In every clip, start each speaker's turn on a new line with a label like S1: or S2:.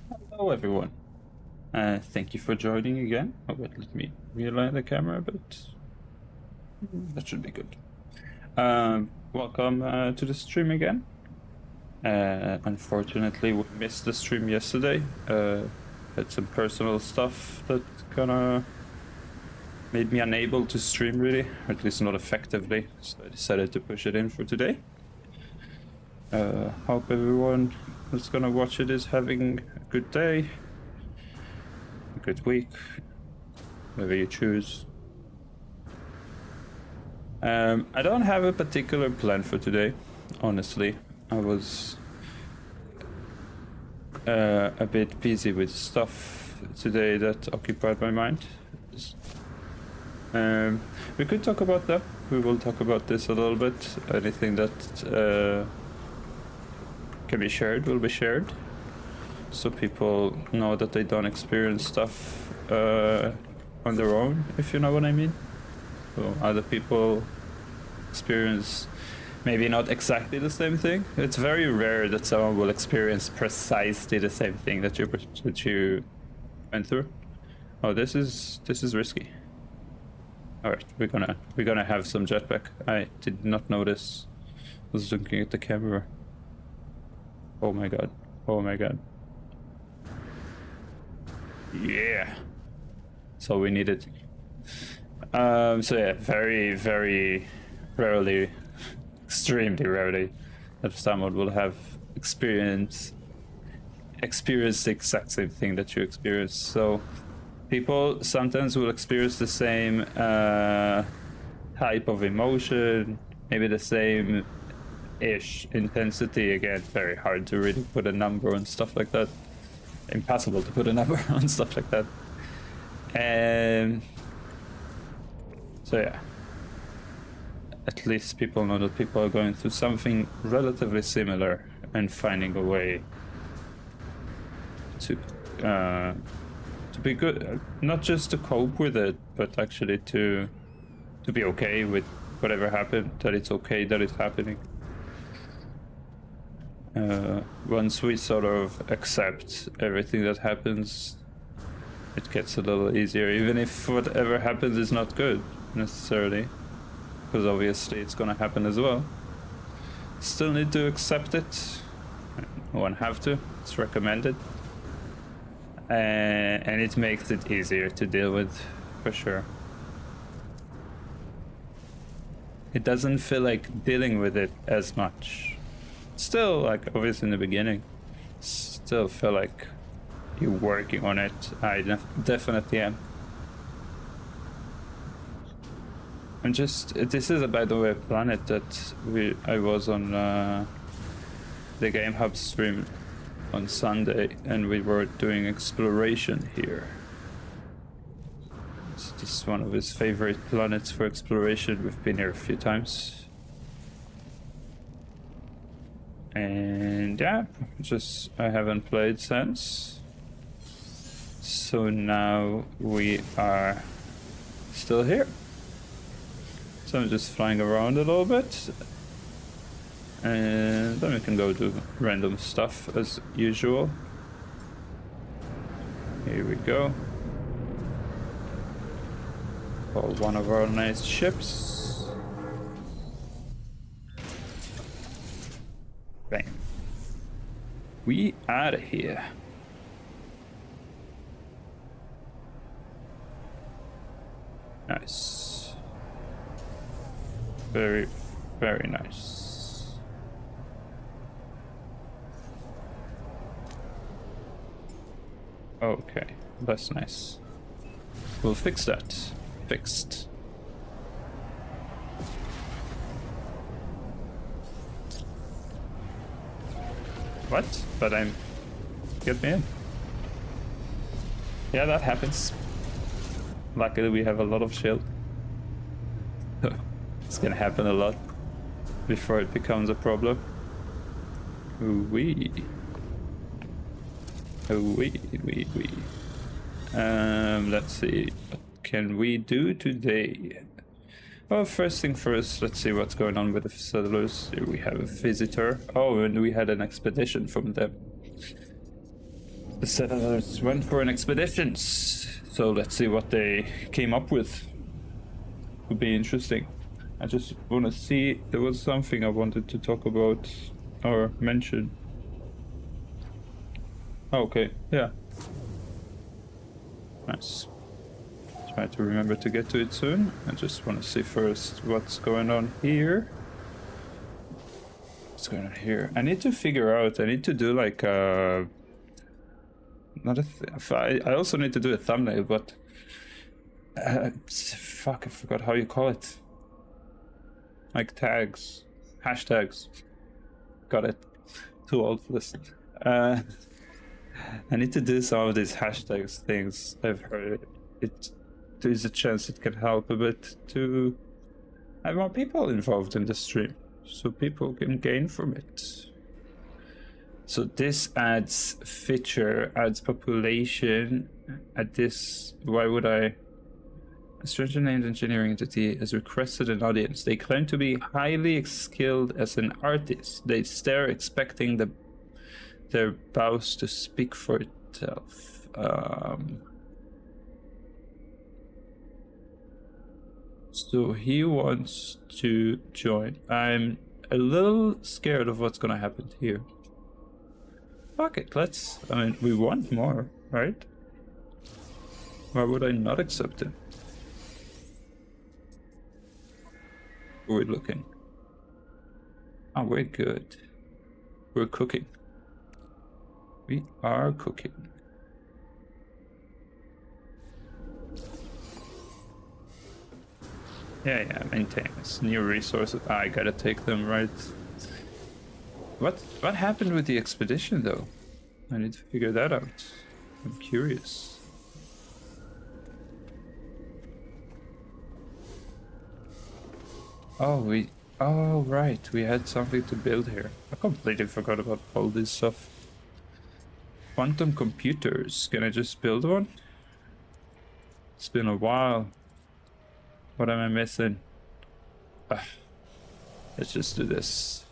S1: Hello, everyone. Thank you for joining again. Oh, wait, let me realign the camera, but that should be good. Welcome to the stream again. Unfortunately, we missed the stream yesterday. Had some personal stuff that kind of made me unable to stream really, or at least not effectively. So I decided to push it in for today. Hope everyone that's gonna watch it is having a good day, a good week, whatever you choose. I don't have a particular plan for today, honestly. I was a bit busy with stuff today that occupied my mind. We could talk about that. We will talk about this a little bit. Anything that can be shared will be shared, so people know that they don't experience stuff on their own, if you know what I mean. So other people experience maybe not exactly the same thing. It's very rare that someone will experience precisely the same thing that you went through. Oh, this is risky. All right, we're gonna have some jetpack. I did not notice. I was looking at the camera. Oh my god. Oh my god. Yeah. So we needed. So yeah, very rarely, extremely rarely, that someone will have experienced the exact same thing that you experience. So people sometimes will experience the same type of emotion, maybe the same ish intensity. Again, very hard to really put a number on stuff like that. Impossible to put a number on stuff like that. And so yeah, at least people know that people are going through something relatively similar and finding a way to be good, not just to cope with it, but actually to be okay with whatever happened. That it's okay that it's happening. Once we sort of accept everything that happens, it gets a little easier, even if whatever happens is not good necessarily, because obviously it's gonna happen as well. Still need to accept it. One have to. It's recommended, and it makes it easier to deal with, for sure. It doesn't feel like dealing with it as much. Still, like, obviously in the beginning, still feel like you're working on it. I definitely am. And just, this is, by the way, a planet that I was on the Game Hub stream on Sunday, and we were doing exploration here. So this is one of his favorite planets for exploration. We've been here a few times. And yeah, just I haven't played since. So now we are still here. So I'm just flying around a little bit. And then we can go do random stuff as usual. Here we go. For one of our nice ships. Bang. We out of here. Nice. Very, very nice. Okay, that's nice. We'll fix that. Fixed. What? But get me in. Yeah, that happens. Luckily we have a lot of shield. It's gonna happen a lot before it becomes a problem. Ooh-wee. Ooh-wee. Let's see. What can we do today? Well, first thing first, let's see what's going on with the settlers. Here we have a visitor. Oh, and we had an expedition from them. The settlers went for an expedition, so let's see what they came up with. Would be interesting. I just want to see. There was something I wanted to talk about or mention. Oh, okay, yeah. Nice. Try to remember to get to it soon. I just want to see first what's going on here. What's going on here? I need to figure out. I need to do like not a. I also need to do a thumbnail, but fuck, I forgot how you call it. Like tags, hashtags. Got it. Too old for this. I need to do some of these hashtags things. I've heard it. There's a chance it can help a bit to have more people involved in the stream, so people can gain from it. So this adds feature, adds population. At this, why would I? A stranger named engineering entity has requested an audience. They claim to be highly skilled as an artist. They stare, expecting their bows to speak for itself. So he wants to join. I'm a little scared of what's gonna happen here. Fuck it, let's. I mean, we want more, right? Why would I not accept it? We're looking. Oh, we're good. We're cooking. We are cooking. Yeah, maintains new resources. I gotta take them, right? What happened with the expedition, though? I need to figure that out. I'm curious. Oh, right, we had something to build here. I completely forgot about all this stuff. Quantum computers. Can I just build one? It's been a while. What am I missing? Let's just do this.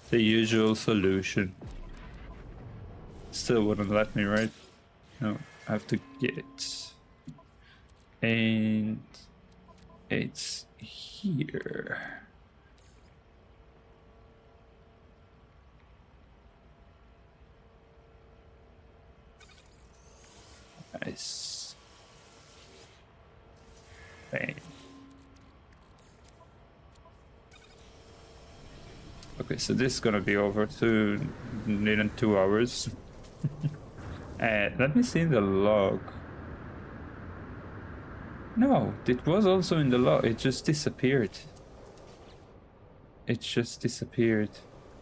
S1: The usual solution. Still wouldn't let me, right? No, I have to get. And it's here. Nice. Bang. Okay, so this is gonna be over soon, in 2 hours. Let me see the log. No, it was also in the log. It just disappeared. It just disappeared.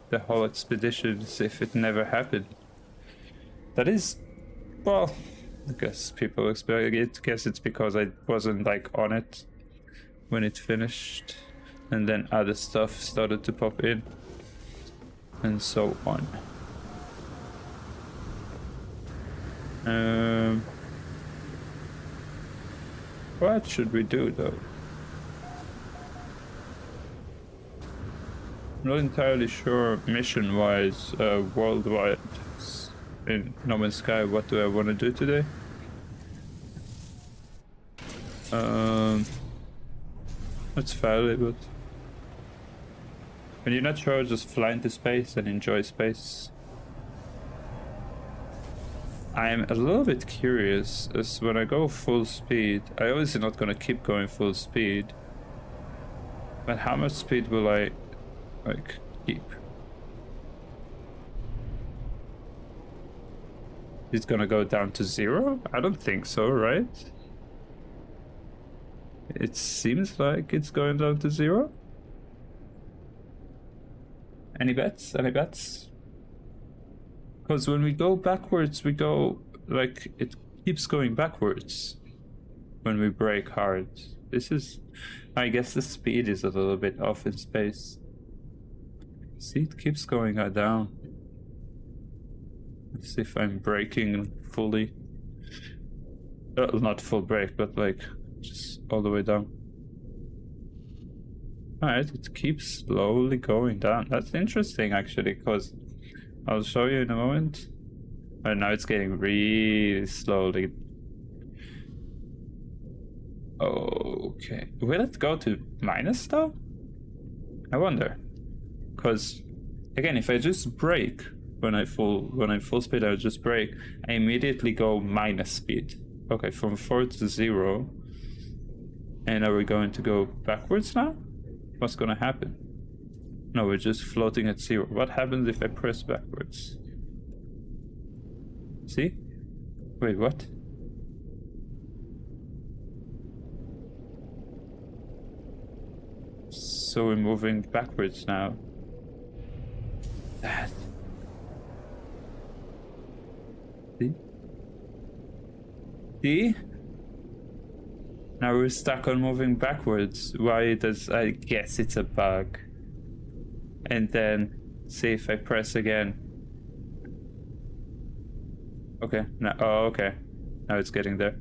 S1: The whole expedition, as if it never happened. That is, well, I guess people expect it. I guess it's because I wasn't like on it when it finished, and then other stuff started to pop in, and so on. What should we do though? I'm not entirely sure mission-wise, worldwide in No Man's Sky. What do I want to do today? That's fairly good. When you're not sure, just fly into space and enjoy space. I'm a little bit curious as when I go full speed, I obviously not gonna keep going full speed, but how much speed will I like keep? It's gonna go down to 0? I don't think so, right? It seems like it's going down to 0. Any bets? Any bets? Because when we go backwards, we go, like, it keeps going backwards when we brake hard. This is, I guess the speed is a little bit off in space. See, it keeps going down. Let's see if I'm braking fully. Not full brake, but like, just all the way down. Alright, it keeps slowly going down. That's interesting, actually, because I'll show you in a moment. And now it's getting really slowly. Okay. Will it go to minus though? I wonder. Because again, if I just brake when I full speed, I just brake, I immediately go minus speed. Okay, from 4 to 0. And are we going to go backwards now? What's gonna happen? No, we're just floating at 0. What happens if I press backwards? See? Wait, what? So we're moving backwards now. That. See? See? Now we're stuck on moving backwards. Why does... I guess it's a bug. And then, see if I press again. Okay, now... Oh, okay. Now it's getting there.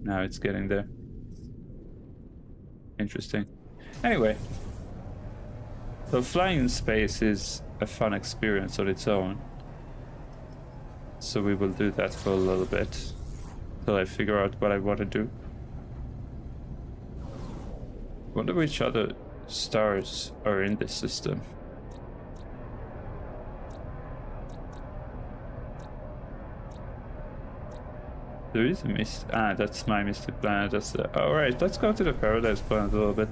S1: Now it's getting there. Interesting. Anyway. So flying in space is a fun experience on its own. So we will do that for a little bit. Till I figure out what I want to do. Wonder which other stars are in this system. There is a mist. Ah, that's my mystic planet. That's the... Alright, let's go to the Paradise Planet a little bit.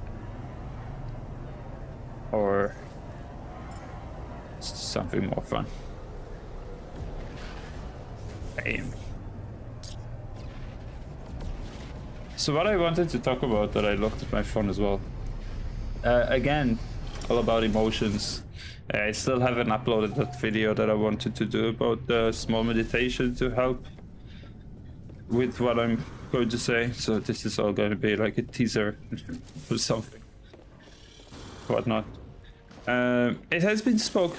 S1: Or... something more fun. Bam. So what I wanted to talk about, that I looked at my phone as well. Again, all about emotions. I still haven't uploaded that video that I wanted to do about the small meditation to help with what I'm going to say. So this is all going to be like a teaser or something. Whatnot. It has been spoke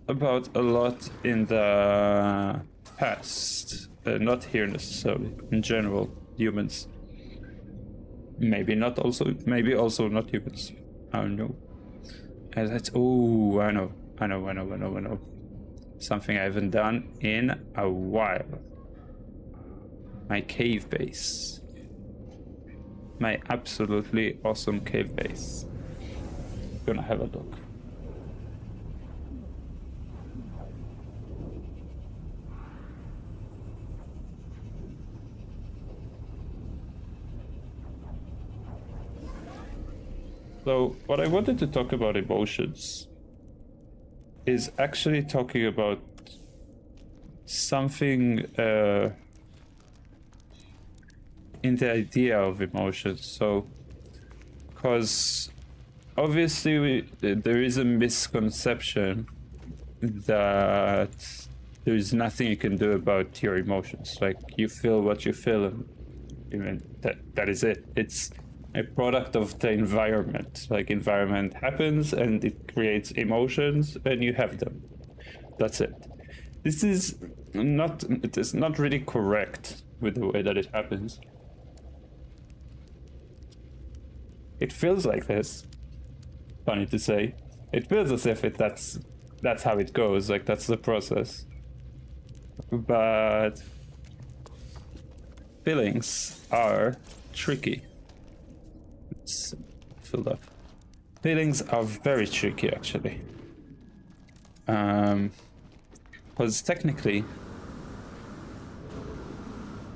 S1: about a lot in the past. Not here necessarily, in general, humans. Maybe also not humans. I don't know. And that's... Oh, I know. Something I haven't done in a while. My cave base. My absolutely awesome cave base. Gonna have a look. So what I wanted to talk about emotions is actually talking about something in the idea of emotions. So, because obviously there is a misconception that there is nothing you can do about your emotions. Like, you feel what you feel, and even that is it. It's a product of the environment. Like, environment happens and it creates emotions and you have them. That's it. It is not really correct with the way that it happens. It feels like this. Funny to say. It feels as if that's how it goes, like that's the process. But feelings are tricky. It's filled up. Feelings are very tricky, actually. Because technically,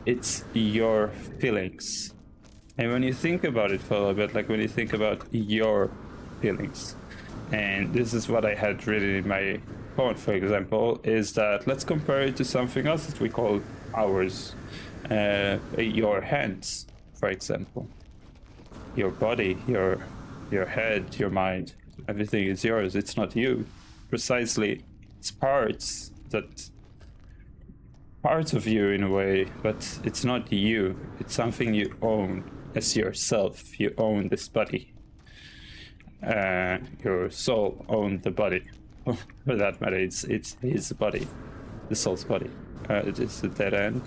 S1: it's your feelings. And when you think about it for a little bit, like when you think about your feelings, and this is what I had written in my poem, for example, is that let's compare it to something else that we call ours. Your hands, for example. Your body, your head, your mind, everything is yours. It's not you. Precisely, it's parts of you in a way, but it's not you. It's something you own as yourself. You own this body. Your soul owns the body. For that matter, it's his body, the soul's body. It's a dead end.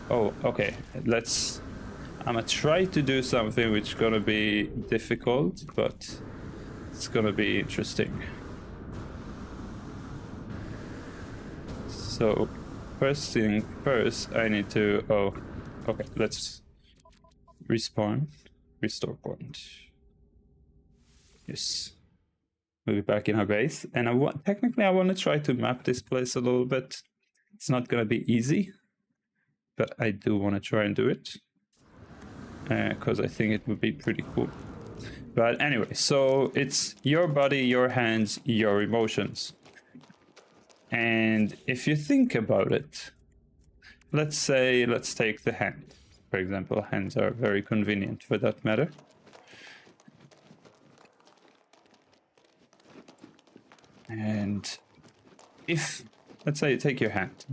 S1: Oh, okay. I'm gonna try to do something which is gonna be difficult, but it's gonna be interesting. So first thing first, I need to. Oh, okay. Let's respawn, restore point. Yes, we'll be back in our base, and I want to try to map this place a little bit. It's not gonna be easy, but I do want to try and do it because I think it would be pretty cool. But anyway, so it's your body, your hands, your emotions. And if you think about it, let's take the hand. For example, hands are very convenient for that matter. And if, let's say, take your hand.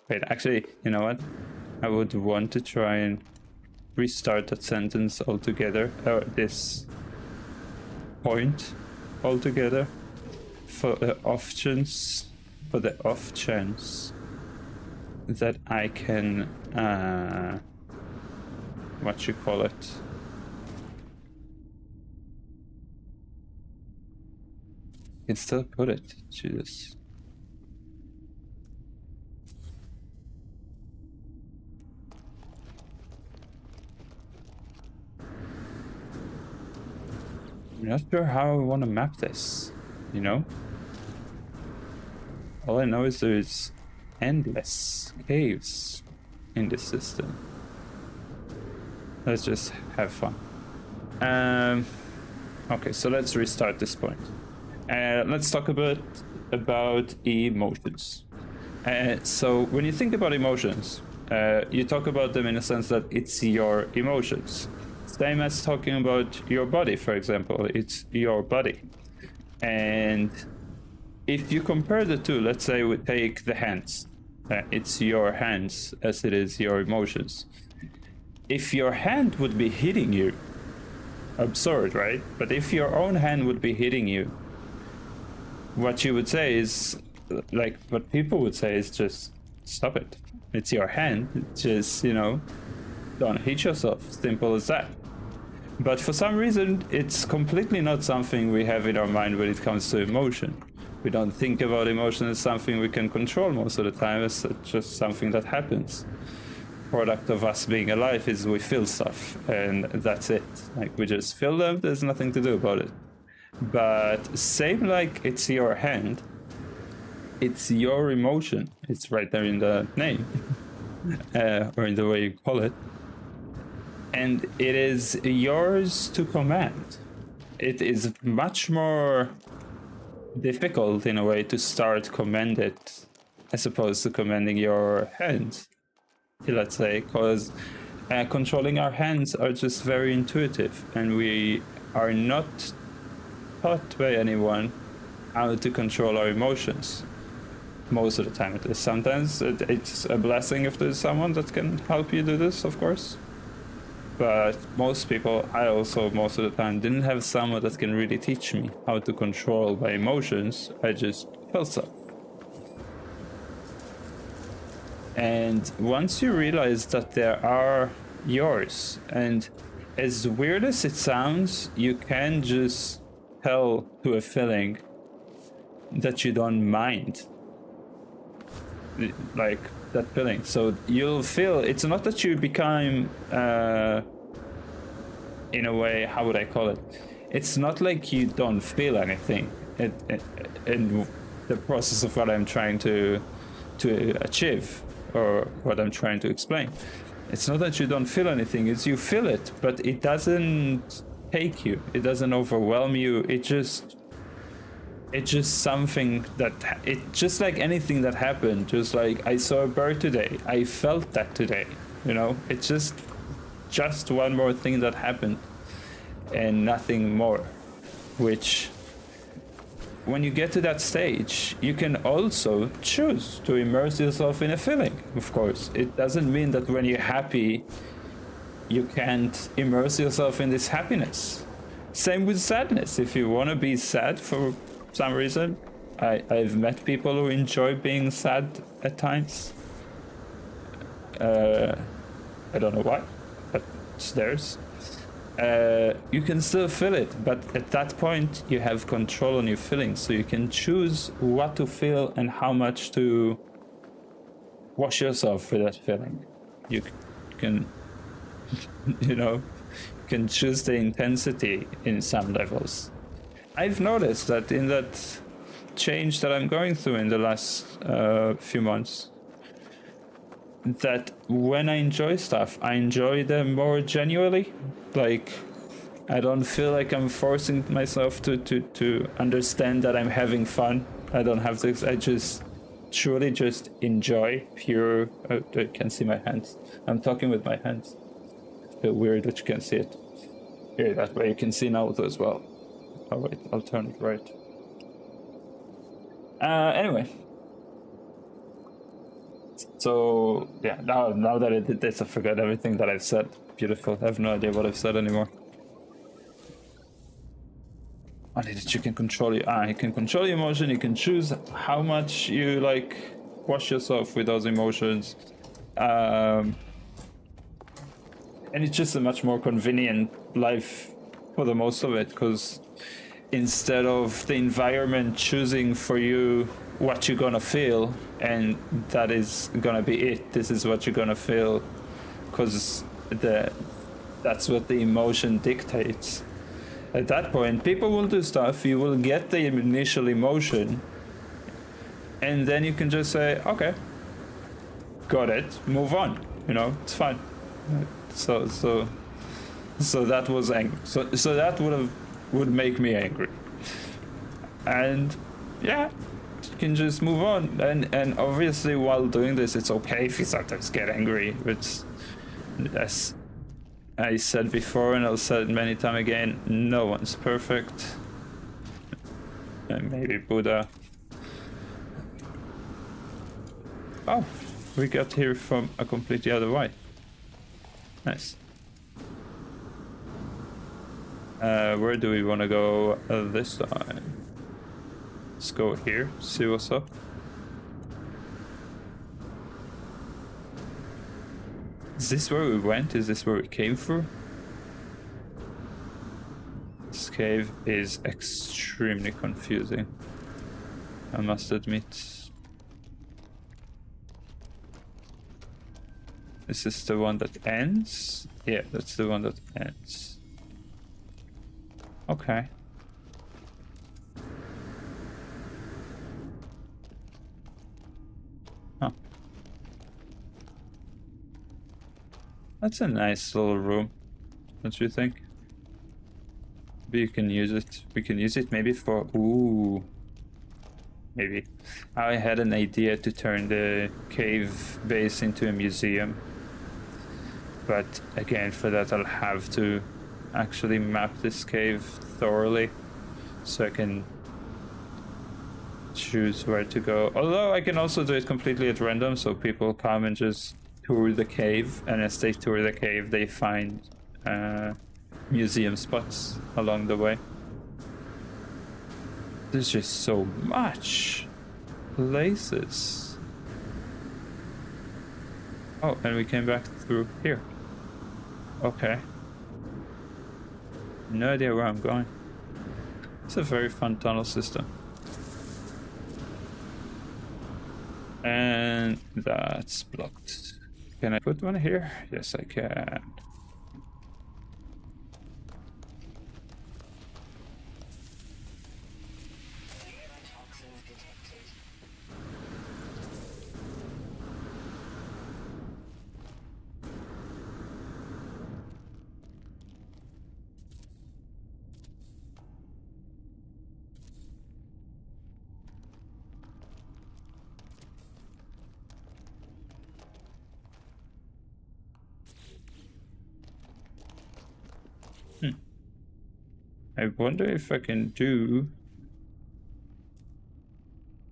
S1: Wait, actually, you know what? I would want to try and restart that sentence altogether, or this point altogether, for the off chance that I can, what you call it? I can still put it, Jesus. I'm not sure how I want to map this, you know? All I know is there's endless caves in this system. Let's just have fun. Okay, so let's restart this point. Let's talk about emotions. So when you think about emotions, you talk about them in a sense that it's your emotions. Same as talking about your body, for example. It's your body. And if you compare the two, let's say we take the hands. It's your hands as it is your emotions. If your hand would be hitting you, absurd, right? But if your own hand would be hitting you, what you would say is, like, what people would say is just stop it. It's your hand. Just, you know, don't hit yourself. Simple as that. But for some reason, it's completely not something we have in our mind when it comes to emotion. We don't think about emotion as something we can control most of the time. It's just something that happens. Product of us being alive is we feel stuff, and that's it. Like, we just feel them. There's nothing to do about it. But same like it's your hand, it's your emotion. It's right there in the name, or in the way you call it. And it is yours to command. It is much more difficult in a way to start command it as opposed to commanding your hands, let's say, because controlling our hands are just very intuitive, and we are not taught by anyone how to control our emotions most of the time. At least sometimes it's a blessing if there's someone that can help you do this, of course. But most people, I also most of the time didn't have someone that can really teach me how to control my emotions. I just felt stuff. And once you realize that they are yours, and as weird as it sounds, you can just tell to a feeling that you don't mind, like that feeling. So you'll feel, it's not that you become in a way, how would I call it, it's not like you don't feel anything in the process of what I'm trying to achieve, or what I'm trying to explain. It's not that you don't feel anything, it's you feel it, but it doesn't take you, it doesn't overwhelm you. It's just something that, it just like anything that happened. Just like I saw a bird today, I felt that today, you know. It's just one more thing that happened and nothing more. Which, when you get to that stage, you can also choose to immerse yourself in a feeling. Of course, it doesn't mean that when you're happy you can't immerse yourself in this happiness. Same with sadness. If you want to be sad for some reason, I've met people who enjoy being sad at times. I don't know why, but it's theirs. you can still feel it, but at that point you have control on your feelings, so you can choose what to feel and how much to wash yourself with that feeling. You can, you know, you can choose the intensity in some levels. I've noticed that in that change that I'm going through in the last few months, that when I enjoy stuff, I enjoy them more genuinely. Like, I don't feel like I'm forcing myself to understand that I'm having fun. I don't have this. I just truly just enjoy pure. I can see my hands. I'm talking with my hands. It's a bit weird that you can see it. Here, that way you can see Naruto as well. Oh wait, I'll turn it right. Anyway. So yeah, now that I did this, I forgot everything that I've said. Beautiful. I have no idea what I've said anymore. Only that you can control your you can control your emotion. You can choose how much you like wash yourself with those emotions, and it's just a much more convenient life for the most of it, because instead of the environment choosing for you what you're gonna feel and that is gonna be it, this is what you're gonna feel, because that's what the emotion dictates. At that point, people will do stuff, you will get the initial emotion, and then you can just say, okay, got it, move on, it's fine. So that was angry. So that would make me angry. And yeah, you can just move on. And obviously while doing this, it's okay if you sometimes get angry. It's, as I said before, and I'll say it many times again, no one's perfect. And maybe Buddha. Oh, we got here from a completely other way. Nice. Where do we want to go this time? Let's go here, see what's up. Is this where we went? Is this where we came through? This cave is extremely confusing, I must admit. Is this the one that ends? Yeah, that's the one that ends. Okay. Huh. That's a nice little room, don't you think? Maybe you can use it. We can use it maybe for... Ooh. Maybe. I had an idea to turn the cave base into a museum. But again, for that I'll have to actually map this cave thoroughly so I can choose where to go. Although I can also do it completely at random, so people come and just tour the cave, and as they tour the cave they find museum spots along the way. There's just so much places. Oh, and we came back through here. Okay. No idea where I'm going. It's a very fun tunnel system. And that's blocked. Can I put one here? Yes, I can. I wonder if I can do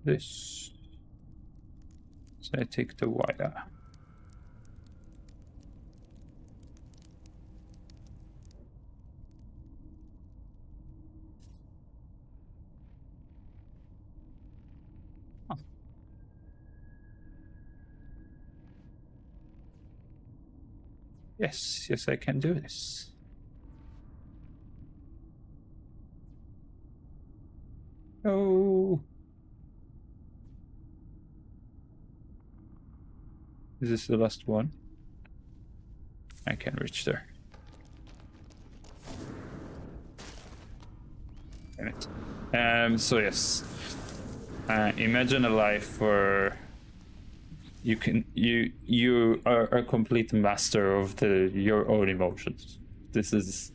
S1: this. So I take the wire. Huh. Yes, I can do this. Oh. Is this the last one? I can reach there. Damn it. So yes. Imagine a life where you are a complete master of your own emotions. This is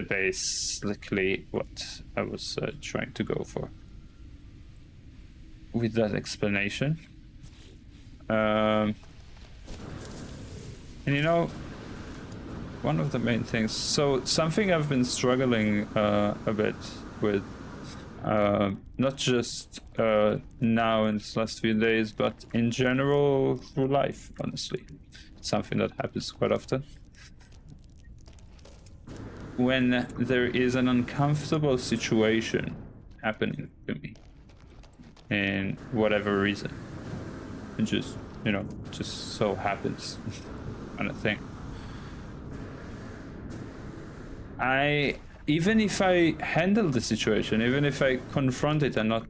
S1: basically what I was trying to go for with that explanation. And you know, one of the main things, so something I've been struggling a bit with, not just now in this last few days, but in general through life, honestly. Something that happens quite often. When there is an uncomfortable situation happening to me, in whatever reason, it just, you know, just so happens, kind of thing. Even if I handle the situation, even if I confront it and not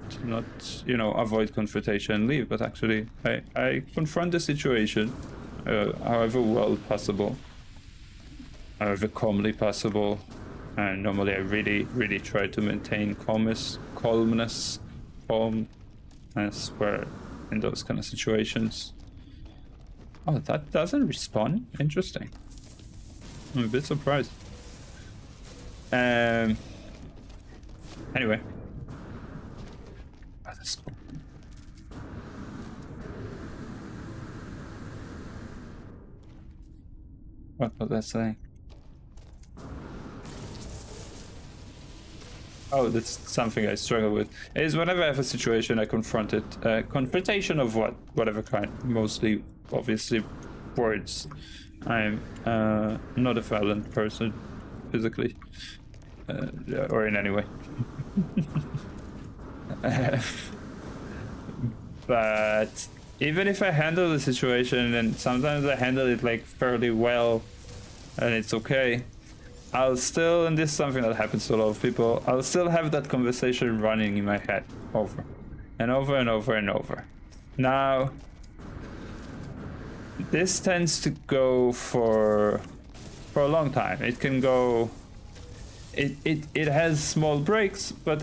S1: you know, avoid confrontation and leave, but actually I confront the situation, however well possible, however calmly possible, and normally I really try to maintain calmness where in those kind of situations. Oh, that doesn't respawn? Interesting. I'm a bit surprised. Anyway. Oh, that's cool. What was that saying? Oh, that's something I struggle with. Is whenever I have a situation, I confront it. Confrontation of whatever kind. Mostly, obviously, words. I'm not a violent person, physically, or in any way. But even if I handle the situation, and sometimes I handle it like fairly well, and it's okay, I'll still, and this is something that happens to a lot of people, I'll still have that conversation running in my head over and over and over and over. Now, this tends to go for a long time. It can go, it has small breaks, but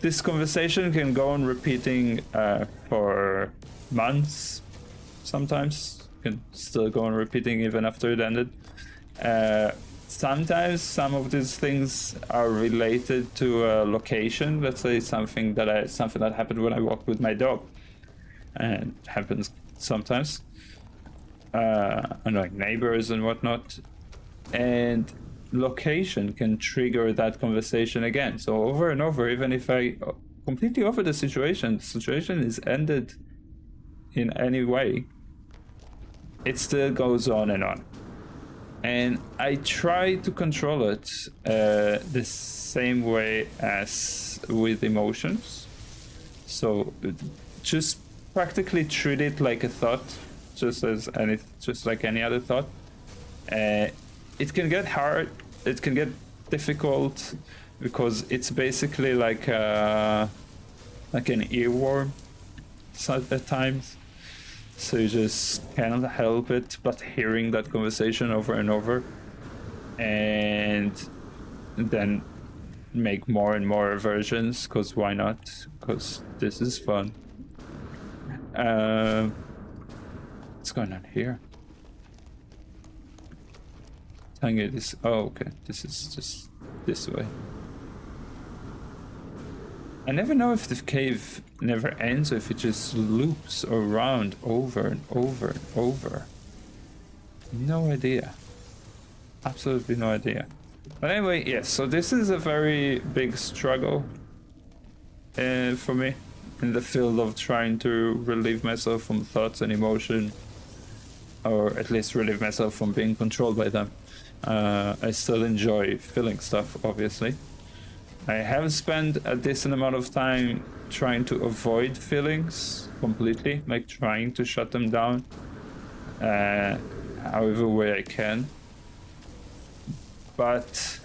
S1: this conversation can go on repeating for months, sometimes. Can still go on repeating even after it ended. Sometimes some of these things are related to a location. Let's say something that happened when I walked with my dog, and it happens sometimes. Like neighbors and whatnot, and location can trigger that conversation again. So over and over, even if I completely over the situation is ended in any way, it still goes on and on. And I try to control it the same way as with emotions. So just practically treat it like a thought, just like any other thought. It can get hard, it can get difficult, because it's basically like an earworm at times. So you just cannot help it but hearing that conversation over and over, and then make more and more versions, because why not? Because this is fun. What's going on here? This. Oh, okay. This is just this way. I never know if the cave never ends or if it just loops around over and over and over. No idea. Absolutely no idea. But anyway, yes, so this is a very big struggle for me in the field of trying to relieve myself from thoughts and emotion, or at least relieve myself from being controlled by them. I still enjoy feeling stuff, obviously. I have spent a decent amount of time trying to avoid feelings completely, like trying to shut them down, however way I can. But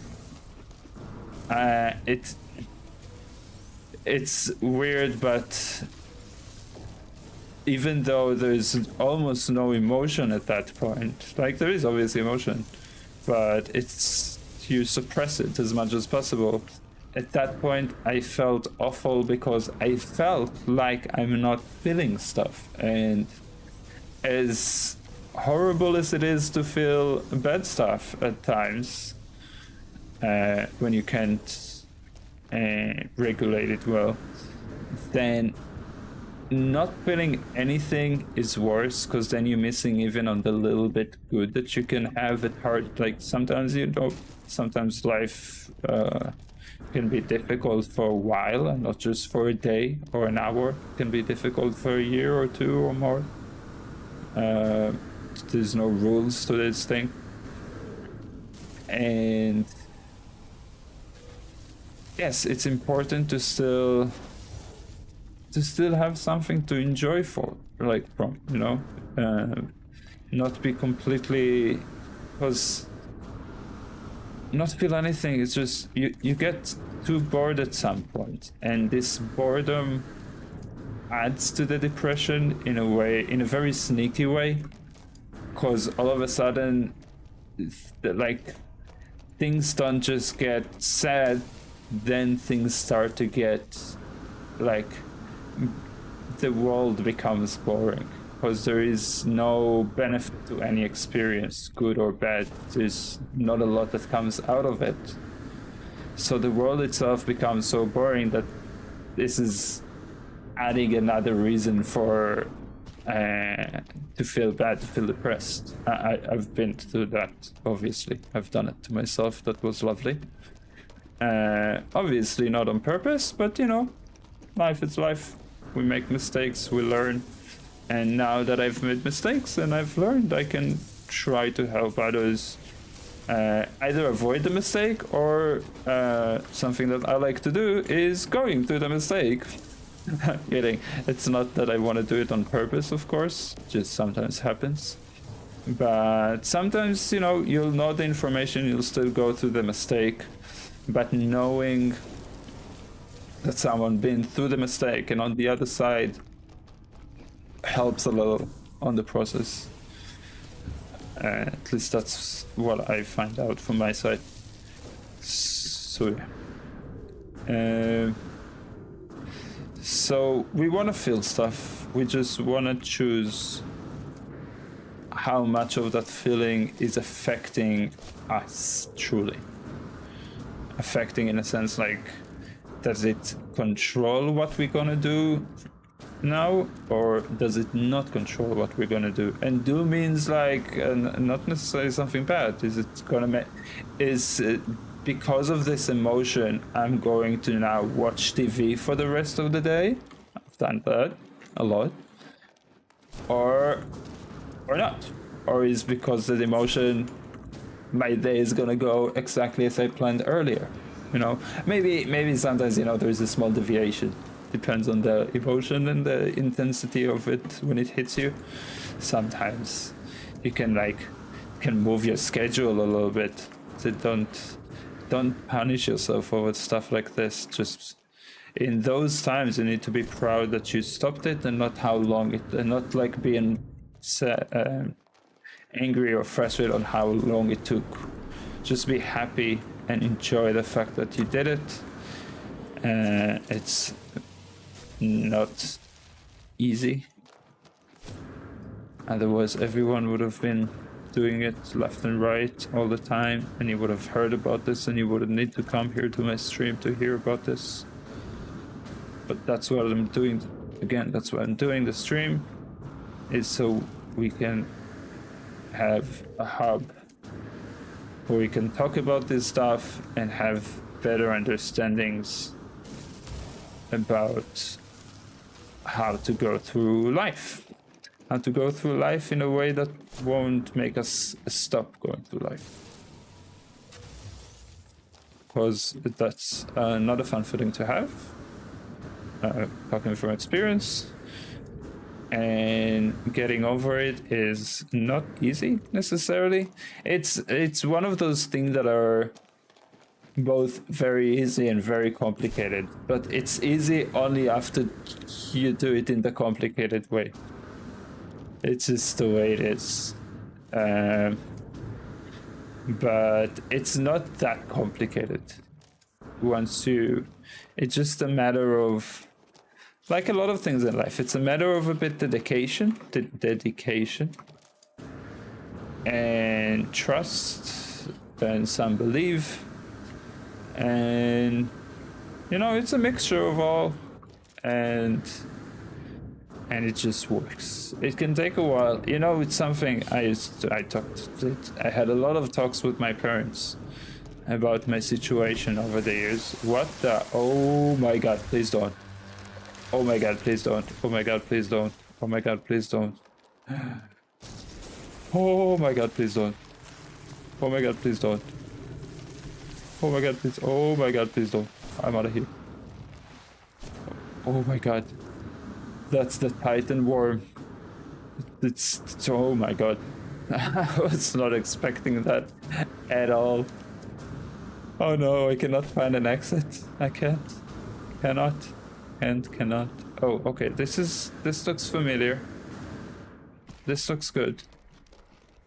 S1: it's weird, but even though there's almost no emotion at that point, like there is obviously emotion, but it's you suppress it as much as possible. At that point, I felt awful because I felt like I'm not feeling stuff, and as horrible as it is to feel bad stuff at times, when you can't regulate it well, then not feeling anything is worse, because then you're missing even on the little bit good that you can have at heart. Like sometimes sometimes life can be difficult for a while, and not just for a day or an hour. It can be difficult for a year or two or more. There's no rules to this thing, and yes, it's important to still have something to enjoy from, not be completely, because not feel anything. It's just you get too bored at some point, and this boredom adds to the depression in a very sneaky way, because all of a sudden, like, things don't just get sad, then things start to get like the world becomes boring, because there is no benefit to any experience, good or bad. There's not a lot that comes out of it, so the world itself becomes so boring that this is adding another reason for to feel bad, to feel depressed. I've been through that, obviously. I've done it to myself. That was lovely. Obviously not on purpose, but life is life. We make mistakes, we learn. And now that I've made mistakes and I've learned, I can try to help others either avoid the mistake, or something that I like to do is going through the mistake. Kidding. It's not that I want to do it on purpose, of course. It just sometimes happens. But sometimes, you'll know the information, you'll still go through the mistake. But knowing that someone been through the mistake and on the other side helps a little on the process. At least that's what I find out from my side. So yeah. So we want to feel stuff. We just want to choose how much of that feeling is affecting us truly. Affecting in a sense, like, does it control what we're gonna do now, or does it not control what we're gonna do? And do means like not necessarily something bad. Is it gonna because of this emotion, I'm going to now watch TV for the rest of the day? I've done that a lot. Or not. Or is because of the emotion, my day is gonna go exactly as I planned earlier. Maybe sometimes, there is a small deviation. Depends on the emotion and the intensity of it when it hits you. Sometimes you can move your schedule a little bit. So don't punish yourself over stuff like this. Just in those times, you need to be proud that you stopped it, and not how long it, and not like being angry or frustrated on how long it took. Just be happy and enjoy the fact that you did it. It's not easy. Otherwise, everyone would have been doing it left and right all the time, and you would have heard about this, and you wouldn't need to come here to my stream to hear about this. But that's what I'm doing. Again, that's why I'm doing the stream, is so we can have a hub where we can talk about this stuff and have better understandings about how to go through life. How to go through life in a way that won't make us stop going through life. Because that's not a fun feeling to have. Talking from experience. And getting over it is not easy necessarily. It's one of those things that are both very easy and very complicated. But it's easy only after you do it in the complicated way. It's just the way it is. But it's not that complicated. It's just a matter of, like a lot of things in life, it's a matter of a bit dedication and trust and some belief, and it's a mixture of all, and it just works. It can take a while. It's something I had a lot of talks with my parents about my situation over the years. Oh my god, please don't. Oh my god, please don't. Oh my god, please don't. Oh my god, please don't. Oh my god, please don't. Oh my god, please don't. Oh my god, please. Oh my god, please don't. I'm out of here. Oh my god. That's the Titan worm. Oh my god. I was not expecting that at all. Oh no, I cannot find an exit. I can't. Cannot. Oh, okay. This looks familiar. This looks good.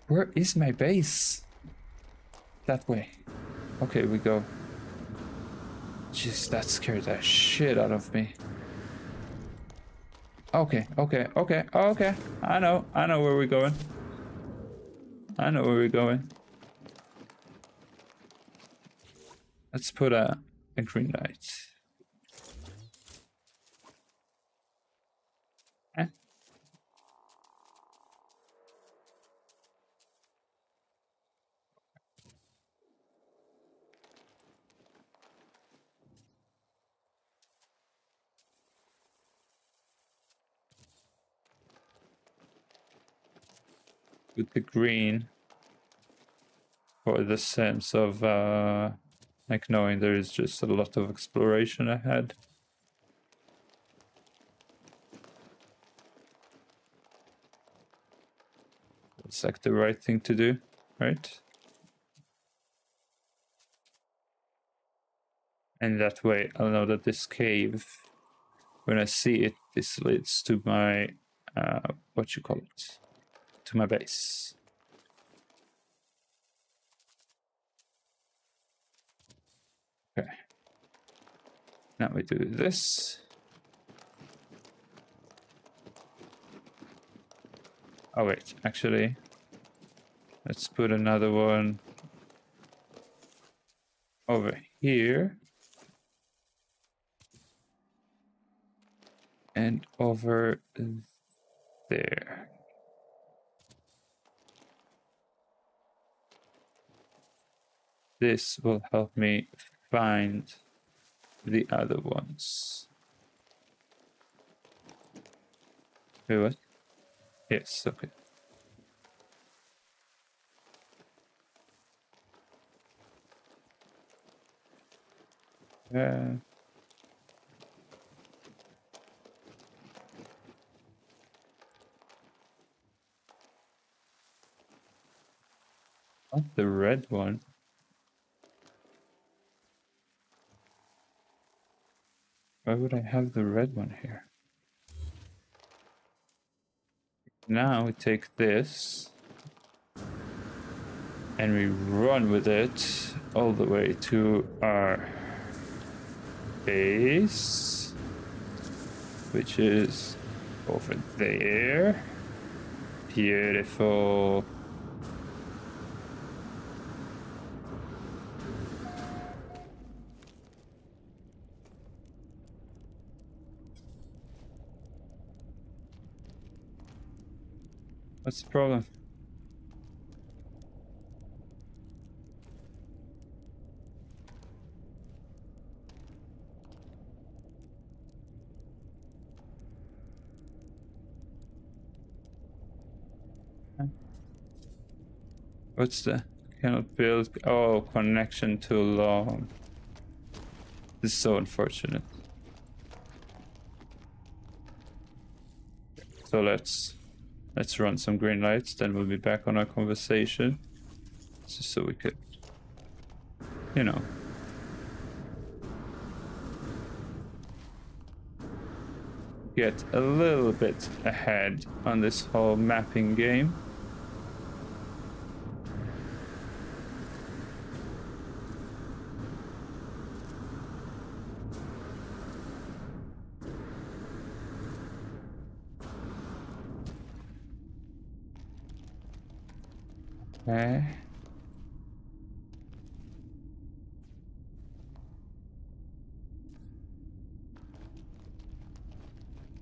S1: Where is my base? That way. Okay, we go. Jeez, that scared the shit out of me. Okay. I know where we're going. Let's put a green light. With the green for the sense of like knowing there is just a lot of exploration ahead. It's like the right thing to do, right? And that way I'll know that this cave, when I see it, this leads to my to my base. Okay. Now we do this. Oh wait, actually, let's put another one over here. And over there. This will help me find the other ones. Wait, what? Yes, okay. Not the red one. Why would I have the red one here? Now we take this and we run with it all the way to our base, which is over there. Beautiful. What's the problem? What's the cannot build? Oh, connection too long. This is so unfortunate. So let's run some green lights, then we'll be back on our conversation. Just so we could, get a little bit ahead on this whole mapping game. Okay.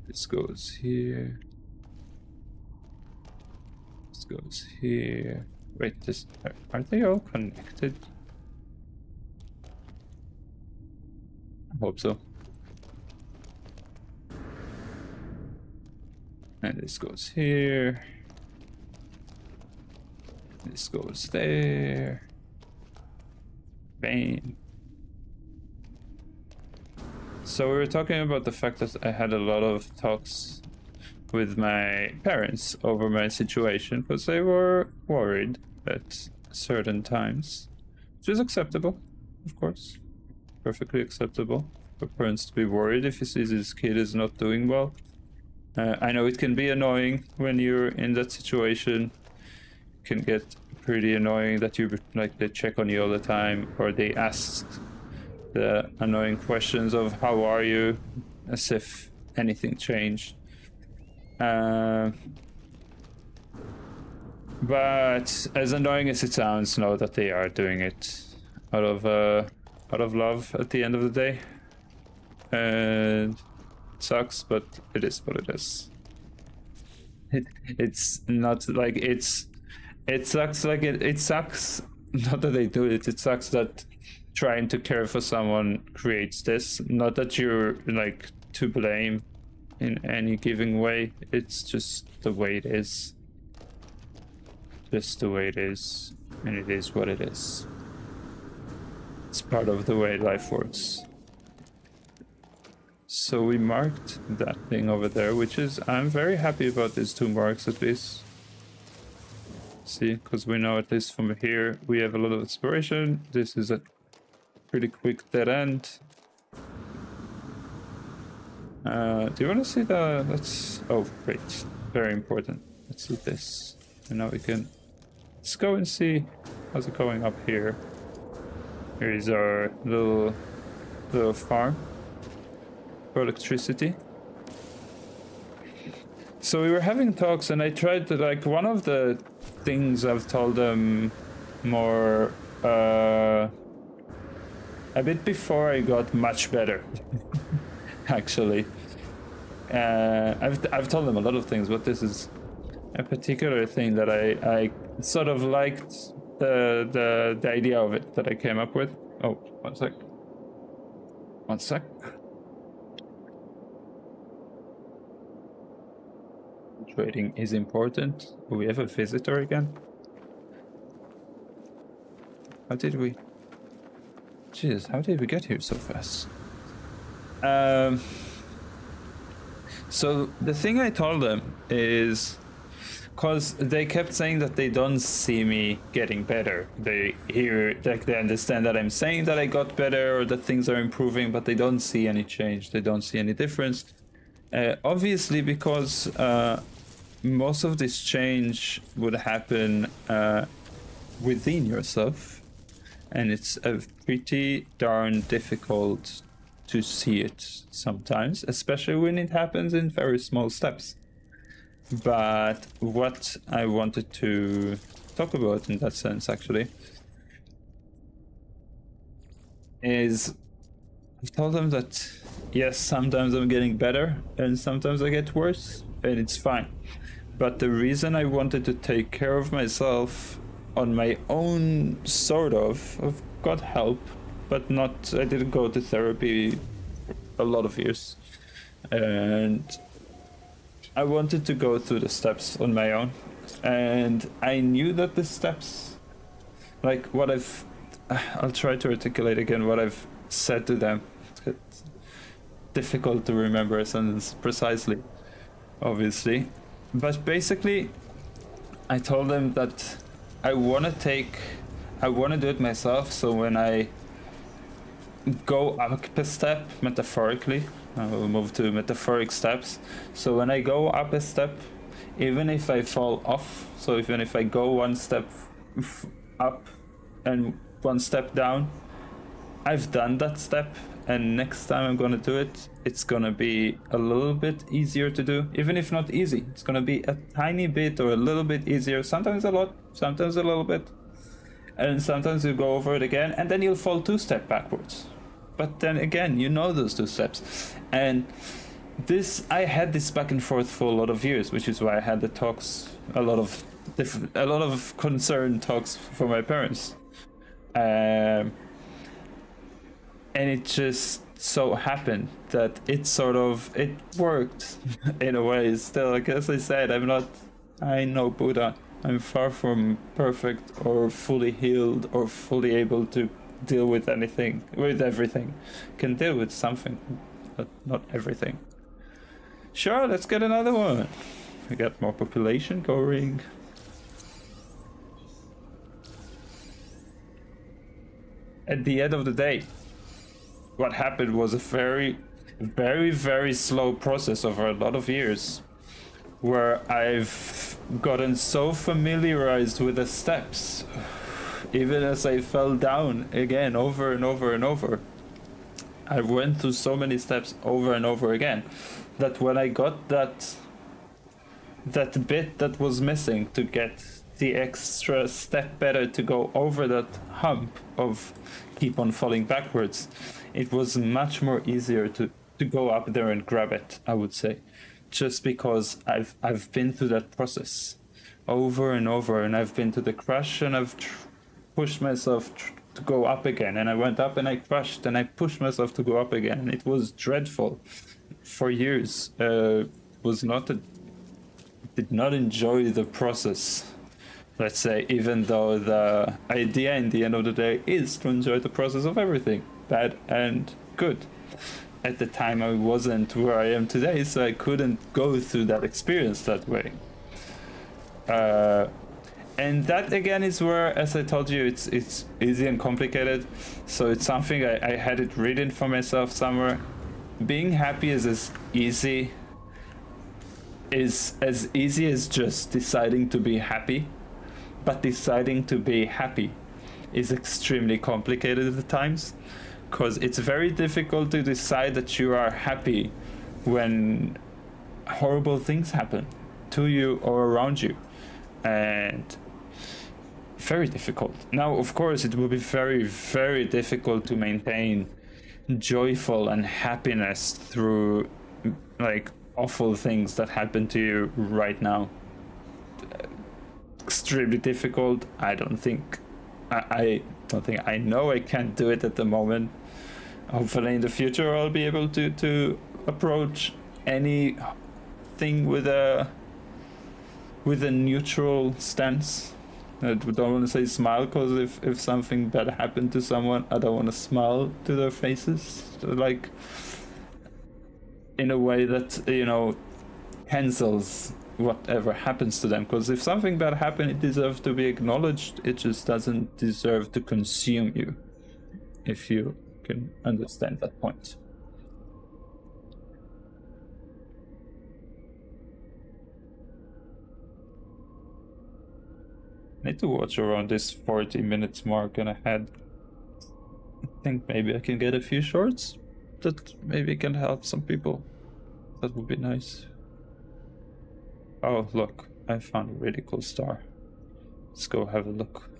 S1: This goes here. This goes here. Wait, aren't they all connected? I hope so. And this goes here. This goes there. Bang. So we were talking about the fact that I had a lot of talks with my parents over my situation because they were worried at certain times, which is acceptable, of course. Perfectly acceptable for parents to be worried if he sees his kid is not doing well. I know it can be annoying when you're in that situation. It can get pretty annoying that they check on you all the time, or they ask the annoying questions of how are you, as if anything changed. But as annoying as it sounds, know that they are doing it out of love at the end of the day. And it sucks, but it is what it is. It's not like it sucks. Like it sucks. Not that they do it. It sucks that trying to care for someone creates this. Not that you're like to blame in any given way. It's just the way it is. Just the way it is, and it is what it is. It's part of the way life works. So we marked that thing over there, which is, I'm very happy about these 2 marks at least. See, because we know at least from here we have a lot of exploration. This is a pretty quick dead end. Do you want to see the, oh great, very important. Let's do this. And now we can, let's go and see how's it going up here. Here is our little farm for electricity. So we were having talks, and I tried to, like, one of the things I've told them more a bit before I got much better. Actually, I've told them a lot of things, but this is a particular thing that I sort of liked the idea of it that I came up with. Oh, one sec. One sec. Trading is important. Do we have a visitor again? How did we? Jeez, how did we get here so fast? So the thing I told them is, because they kept saying that they don't see me getting better. They hear, like, they understand that I'm saying that I got better or that things are improving, but they don't see any change. They don't see any difference. Obviously, because most of this change would happen within yourself, and it's pretty darn difficult to see it sometimes, especially when it happens in very small steps. But what I wanted to talk about in that sense, actually, is I've told them that yes, sometimes I'm getting better and sometimes I get worse, and it's fine. But the reason I wanted to take care of myself on my own, sort of, I've got help, but not, I didn't go to therapy for a lot of years. And I wanted to go through the steps on my own. And I knew that the steps, like what I'll try to articulate again what I've said to them. It's difficult to remember a sentence precisely, obviously. But basically, I told them that I want to do it myself, so when I go up a step, metaphorically, I will move to metaphoric steps. So when I go up a step, even if I fall off, so even if I go one step up and one step down, I've done that step, and next time I'm gonna do it, it's gonna be a little bit easier to do. Even if not easy, it's gonna be a tiny bit or a little bit easier, sometimes a lot, sometimes a little bit. And sometimes you go over it again, and then you'll fall 2 steps backwards. But then again, you know those 2 steps. And this, I had this back and forth for a lot of years, which is why I had the talks, a lot of concerned talks for my parents. And it just so happened that it worked in a way. Still, like as I said, I know Buddha. I'm far from perfect or fully healed or fully able to deal with everything. Can deal with something, but not everything. Sure, let's get another one. We got more population going. At the end of the day, what happened was a very, very, very slow process over a lot of years, where I've gotten so familiarized with the steps, even as I fell down again over and over and over. I went through so many steps over and over again that when I got that bit that was missing to get the extra step better to go over that hump of keep on falling backwards, it was much more easier to go up there and grab it, I would say. Just because I've been through that process over and over, and I've been to the crash, and I've pushed myself to go up again, and I went up and I crashed, and I pushed myself to go up again, and it was dreadful for years. Did not enjoy the process, let's say, even though the idea in the end of the day is to enjoy the process of everything, bad and good. At the time I wasn't where I am today, so I couldn't go through that experience that way. And that again is where, as I told you, it's easy and complicated. So it's something I had it written for myself somewhere. Being happy is as easy as just deciding to be happy, but deciding to be happy is extremely complicated at times. Because it's very difficult to decide that you are happy when horrible things happen to you or around you. And very difficult. Now, of course, it will be very, very difficult to maintain joyful and happiness through like awful things that happen to you right now. Extremely difficult. I don't think I know I can't do it at the moment. Hopefully in the future I'll be able to approach anything with a neutral stance. I don't want to say smile, because if something bad happened to someone, I don't want to smile to their faces, like in a way that, you know, cancels whatever happens to them. Because if something bad happened, it deserves to be acknowledged. It just doesn't deserve to consume you, if you can understand that point. I need to watch around this 40 minutes mark and ahead. I think maybe I can get a few shorts that maybe can help some people. That would be nice. Oh, look, I found a really cool star. Let's go have a look.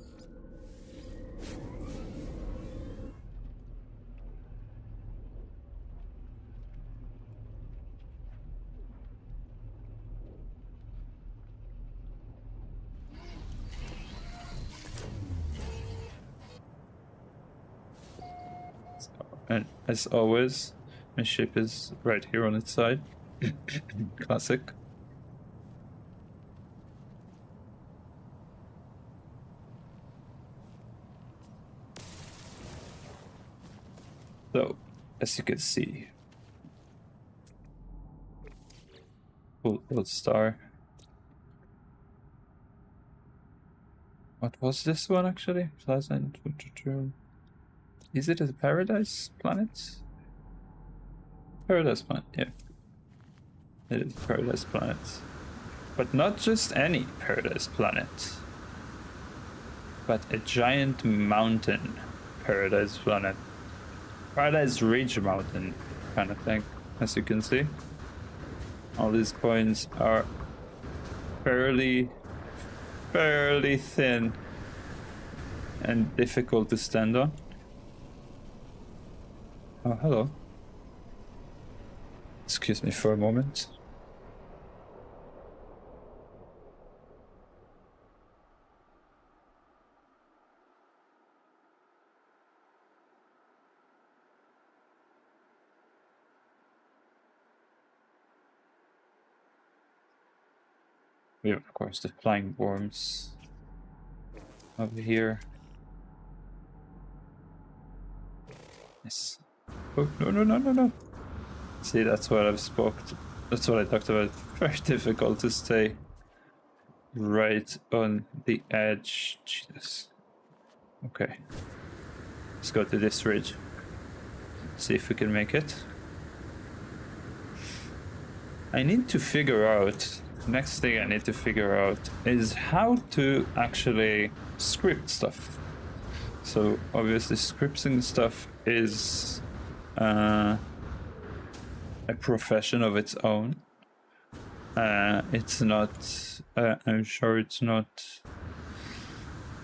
S1: And as always, my ship is right here on its side. Classic. So, as you can see, full star. What was this one actually? Pleasant. Is it a paradise planet? Paradise Planet, yeah. It is Paradise Planet. But not just any Paradise Planet, but a giant mountain Paradise Planet. Paradise Ridge Mountain kind of thing, as you can see. All these points are fairly thin and difficult to stand on. Oh, hello. Excuse me for a moment. We have, of course, the flying worms over here. Yes. Oh, no. See, that's what that's what I talked about. Very difficult to stay right on the edge. Jesus. Okay. Let's go to this ridge. See if we can make it. I need to figure out, next thing I need to figure out is how to actually script stuff. So obviously scripting stuff is a profession of its own. It's not, I'm sure it's not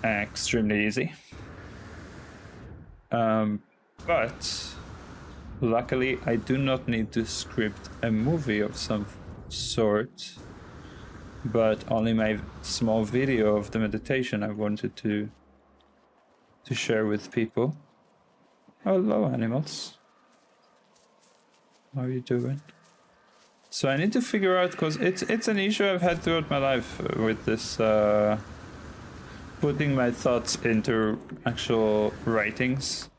S1: extremely easy. But luckily I do not need to script a movie of some sort, but only my small video of the meditation I wanted to share with people. Hello, animals. How are you doing? So I need to figure out, because it's an issue I've had throughout my life with this putting my thoughts into actual writings,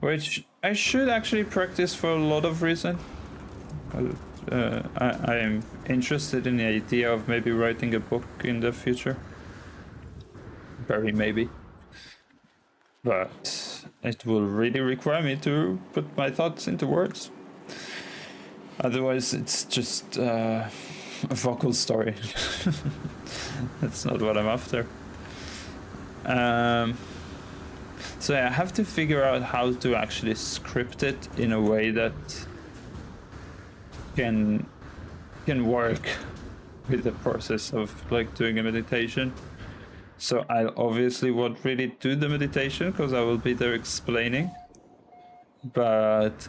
S1: which I should actually practice for a lot of reasons. I am interested in the idea of maybe writing a book in the future. Very maybe. But it will really require me to put my thoughts into words. Otherwise, it's just a vocal story. That's not what I'm after. So yeah, I have to figure out how to actually script it in a way that can work with the process of like doing a meditation. So I obviously won't really do the meditation because I will be there explaining, but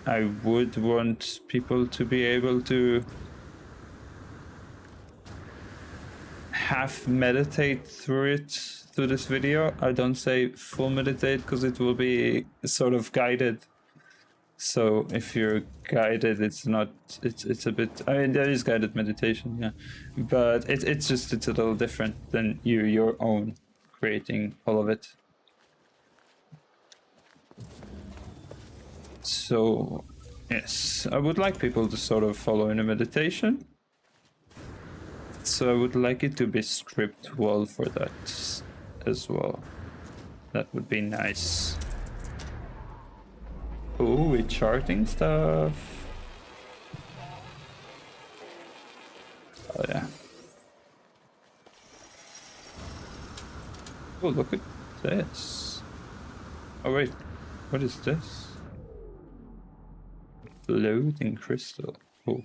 S1: I would want people to be able to half meditate through this video. I don't say full meditate because it will be sort of guided. So if you're guided, it's a bit, I mean, there is guided meditation, yeah, but it's a little different than your own creating all of it. So yes, I would like people to sort of follow in a meditation. So I would like it to be scripted well for that as well. That would be nice. Oh, we're charting stuff. Oh yeah. Oh, look at this. Oh wait, what is this? Floating crystal. Oh.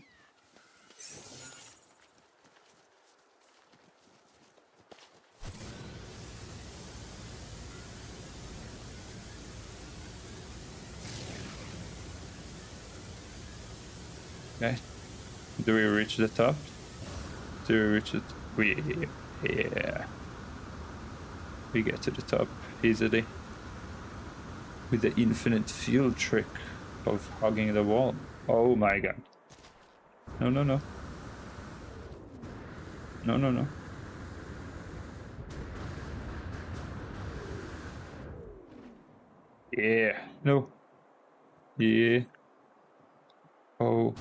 S1: Okay. Do we reach the top? Do we reach it? Yeah. We get to the top easily. With the infinite fuel trick of hugging the wall. Oh my god. No. No. Yeah. No. Yeah. Oh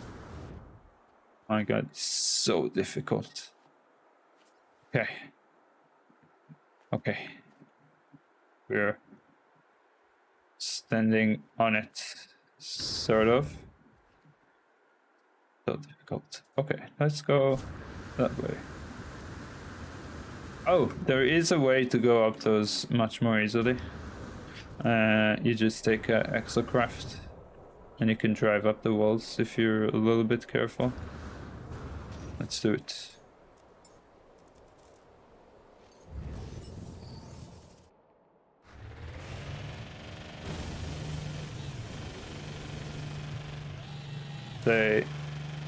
S1: my god, so difficult. Okay. We're standing on it, sort of. difficult. Okay, let's go that way. Oh, there is a way to go up those much more easily. You just take a exocraft and you can drive up the walls if you're a little bit careful. Let's do it. Say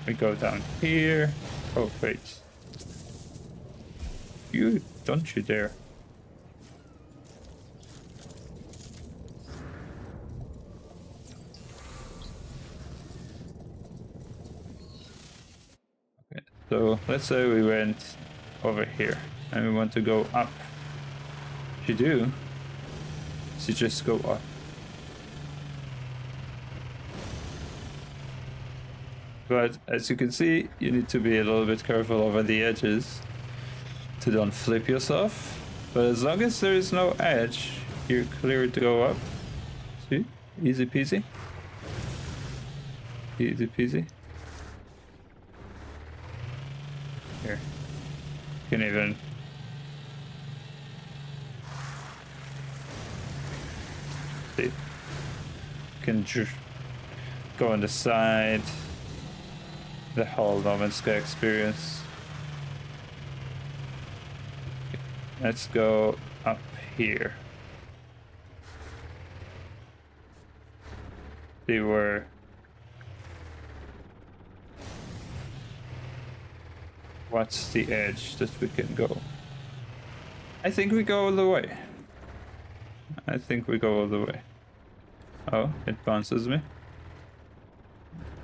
S1: we go down here. Oh wait. Don't you dare. Okay, so let's say we went over here and we want to go up. If you do, so you just go up. But as you can see, you need to be a little bit careful over the edges to don't flip yourself. But as long as there is no edge, you're clear to go up. See? Easy peasy. Easy peasy. Here. You can even... See? You can go on the side. The whole No Man's Sky experience. Let's go up here. See where... What's the edge that we can go? I think we go all the way. I think we go all the way. Oh, it bounces me.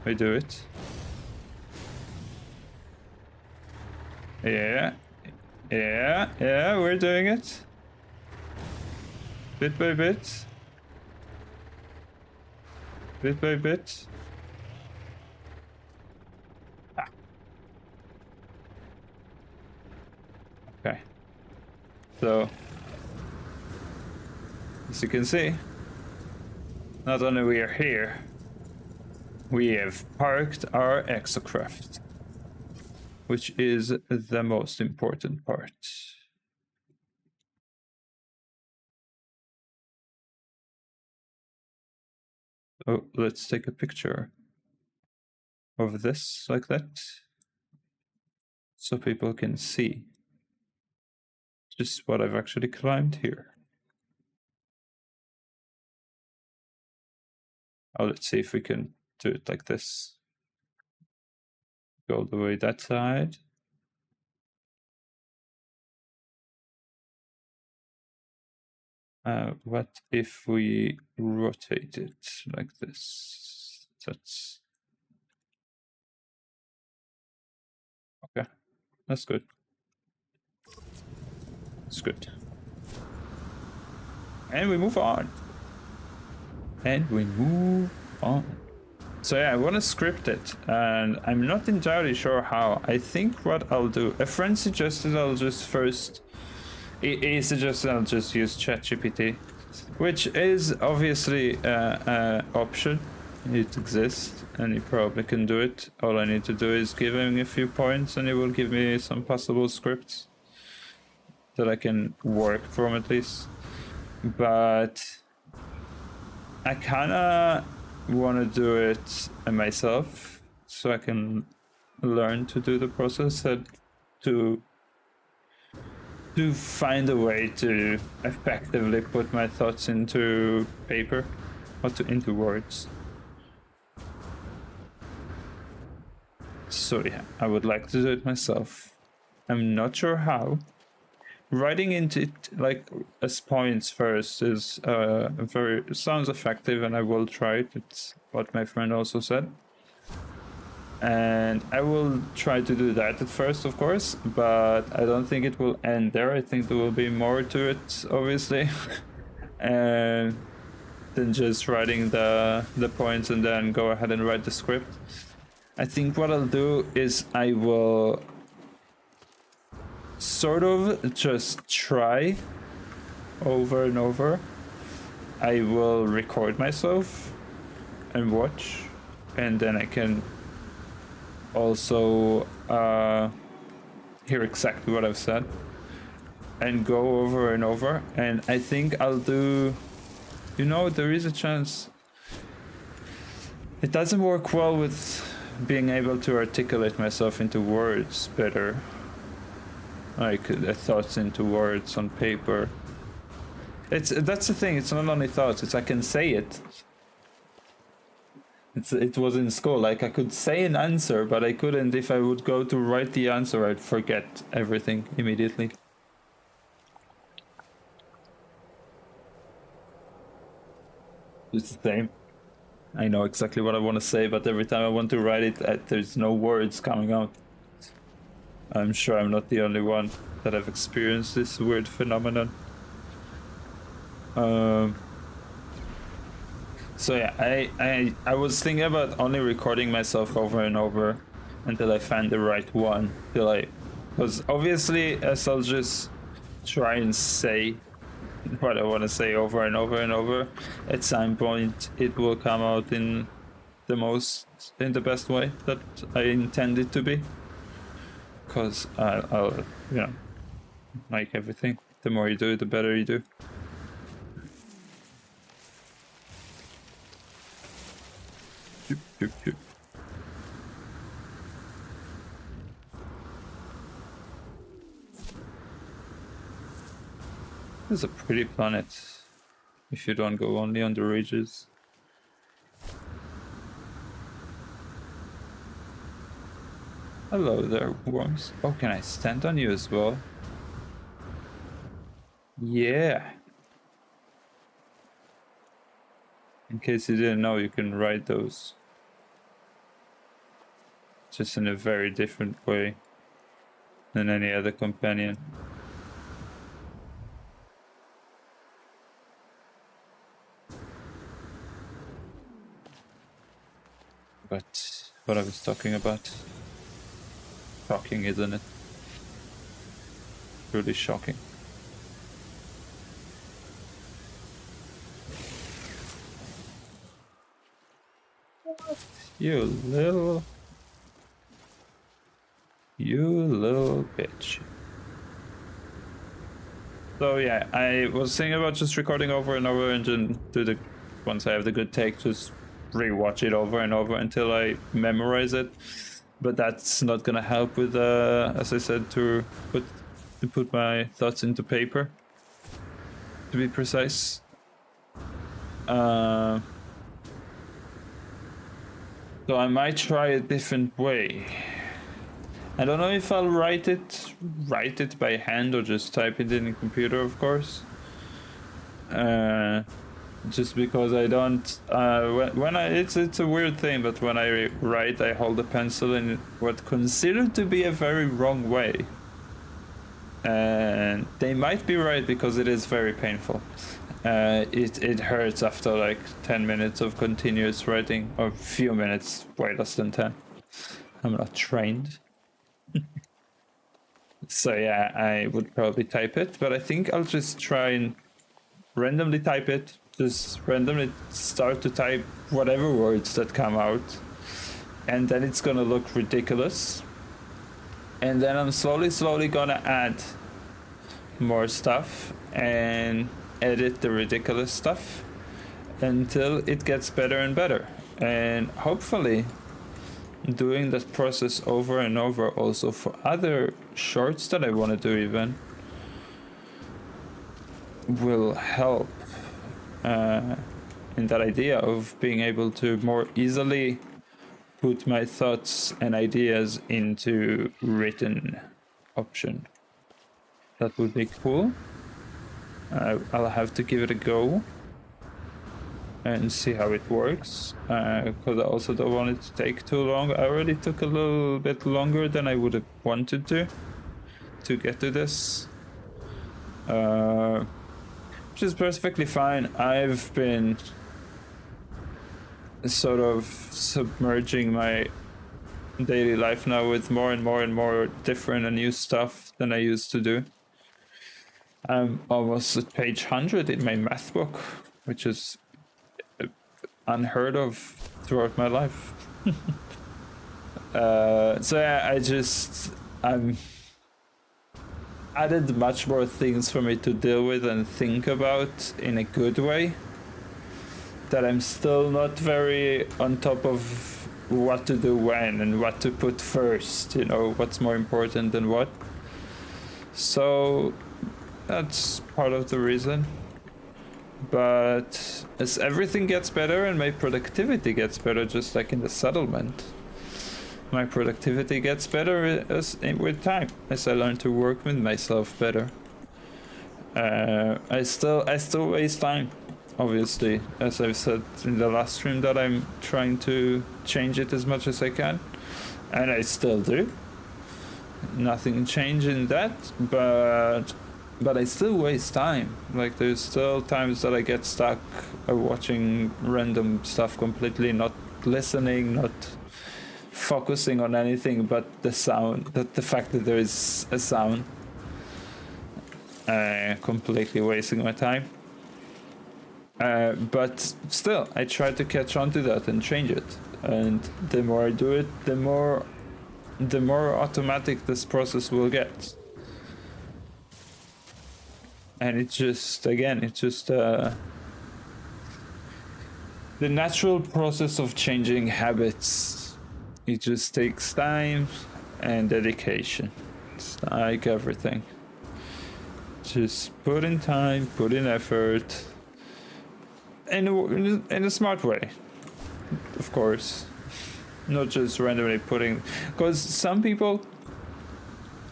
S1: We do it. Yeah, we're doing it. Bit by bit. Bit by bit. Ah. Okay. So, as you can see, not only we are here, we have parked our exocraft, which is the most important part. So let's take a picture of this like that, so people can see just what I've actually climbed here. Oh, let's see if we can do it like this. Go all the way that side. What if we rotate it like this? That's okay. That's good. It's good. And we move on. So yeah, I want to script it, and I'm not entirely sure how. I think what I'll do, a friend suggested I'll just first... He suggested I'll just use ChatGPT, which is obviously an option. It exists, and he probably can do it. All I need to do is give him a few points, and he will give me some possible scripts that I can work from at least. But I kinda want to do it myself, so I can learn to do the process and to find a way to effectively put my thoughts into paper or into words. So yeah, I would like to do it myself. I'm not sure how. Writing into it like as points first is sounds effective, and I will try it. It's what my friend also said. And I will try to do that at first, of course, but I don't think it will end there. I think there will be more to it, obviously, and than just writing the points and then go ahead and write the script. I think what I'll do is I will sort of just try over and over. I will record myself and watch, and then I can also hear exactly what I've said and go over and over. And I think I'll do, you know, there is a chance it doesn't work well with being able to articulate myself into words better, like thoughts into words on paper. That's the thing, it's not only thoughts, it's I can say it. It was in school, like I could say an answer, but I couldn't. If I would go to write the answer, I'd forget everything immediately. It's the same. I know exactly what I want to say, but every time I want to write it, there's no words coming out. I'm sure I'm not the only one that have experienced this weird phenomenon. So yeah, I was thinking about only recording myself over and over until I find the right one. Because obviously, as I'll just try and say what I want to say over and over and over, at some point it will come out in the best way that I intend it to be. Because I'll like everything. The more you do, the better you do. This is a pretty planet, if you don't go only on the ridges. Hello there, worms. Oh, can I stand on you as well? Yeah. In case you didn't know, you can ride those. Just in a very different way than any other companion. But what I was talking about. Shocking, isn't it? Really shocking. You little bitch. So yeah, I was thinking about just recording over and over and then once I have the good take, just rewatch it over and over until I memorize it. But that's not gonna help with, as I said, to put my thoughts into paper, to be precise. So I might try a different way. I don't know if I'll write it by hand or just type it in the computer, of course. Just because I don't, it's a weird thing, but when I write, I hold the pencil in what considered to be a very wrong way. And they might be right because it is very painful. It hurts after like 10 minutes of continuous writing, or a few minutes, way less than 10. I'm not trained. So yeah, I would probably type it, but I think I'll just try and randomly type it. Just randomly start to type whatever words that come out, and then it's gonna look ridiculous. And then I'm slowly gonna add more stuff and edit the ridiculous stuff until it gets better and better. And hopefully doing that process over and over also for other shorts that I want to do even will help in that idea of being able to more easily put my thoughts and ideas into written option. That would be cool. I'll have to give it a go and see how it works, because I also don't want it to take too long. I already took a little bit longer than I would have wanted to get to this, which is perfectly fine. I've been sort of submerging my daily life now with more and more different and new stuff than I used to do. I'm almost at page 100 in my math book, which is unheard of throughout my life. So yeah, I'm added much more things for me to deal with and think about in a good way, that I'm still not very on top of what to do when and what to put first, you know, what's more important than what. So that's part of the reason. But as everything gets better and my productivity gets better, just like in the settlement, my productivity gets better with time as I learn to work with myself better. I still waste time, obviously, as I've said in the last stream, that I'm trying to change it as much as I can, and I still do. Nothing changed in that, but I still waste time. Like, there's still times that I get stuck watching random stuff completely, not listening, not focusing on anything but the sound, that the fact that there is a sound, completely wasting my time. But still, I try to catch on to that and change it. And the more I do it, the more automatic this process will get. And it's just, again, the natural process of changing habits. It just takes time and dedication. It's like everything. Just put in time, put in effort, in a smart way, of course. Not just randomly putting, because some people,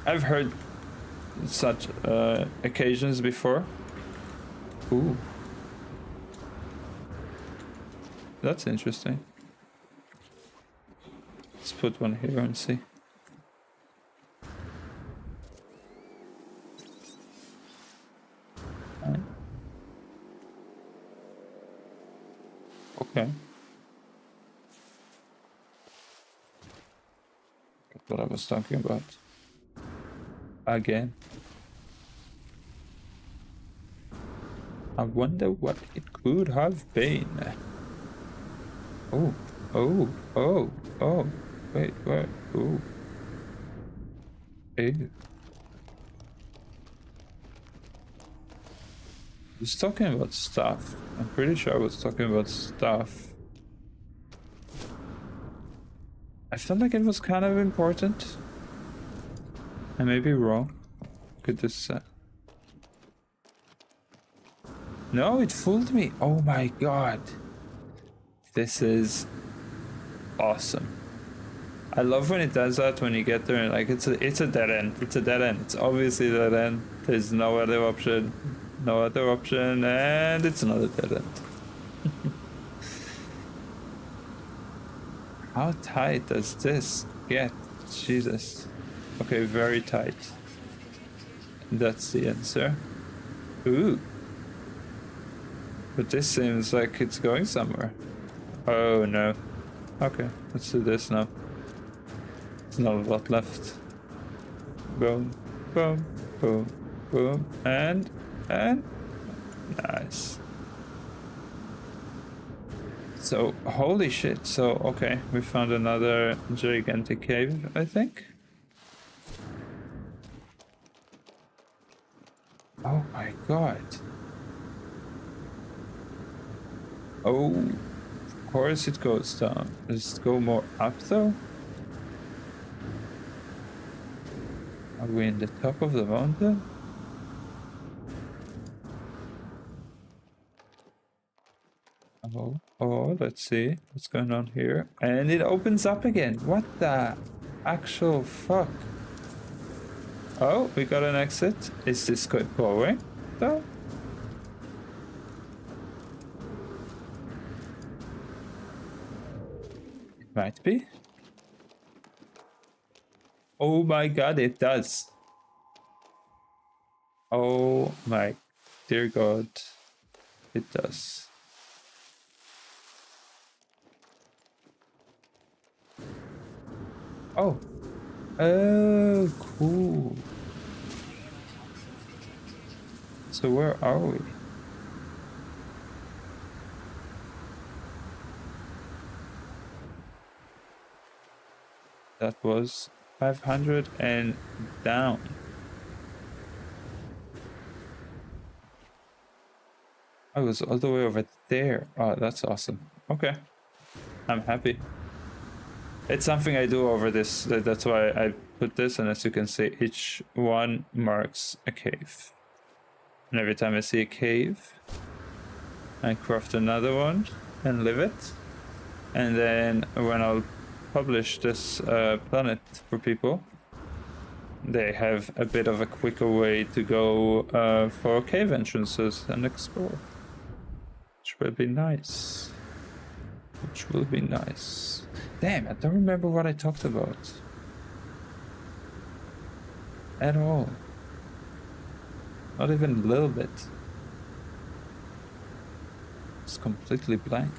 S1: I've heard such occasions before. Ooh, that's interesting. Let's put one here and see. Okay. That's what I was talking about. Again. I wonder what it could have been. Oh, oh, oh, oh. Wait, where? Ooh. Ew. I was talking about stuff. I'm pretty sure I was talking about stuff. I felt like it was kind of important. I may be wrong. Look at this. No, it fooled me. Oh my god. This is awesome. I love when it does that, when you get there and like it's a dead end. It's a dead end. It's obviously a dead end. There's no other option. No other option, and it's not a dead end. How tight does this get? Jesus. Okay, very tight. That's the answer. Ooh. But this seems like it's going somewhere. Oh no. Okay, let's do this now. There's not a lot left. Boom, boom, boom, boom, and nice. So, holy shit. So, okay, we found another gigantic cave, I think. Oh my god. Oh, of course it goes down. Does it go more up though? Are we in the top of the mountain? Oh, let's see what's going on here. And it opens up again. What the actual fuck? Oh, we got an exit. Is this going though? It might be. Oh my god, it does. Oh my dear god, it does. Oh. Oh, cool. So where are we? That was 500 and down. I was all the way over there. Oh, that's awesome. Okay. I'm happy. It's something I do over this. That's why I put this, and as you can see, each one marks a cave. And every time I see a cave, I craft another one and live it. And then when I'll publish this planet for people, they have a bit of a quicker way to go for cave entrances and explore. Which will be nice. Which will be nice. Damn, I don't remember what I talked about. At all. Not even a little bit. It's completely blank.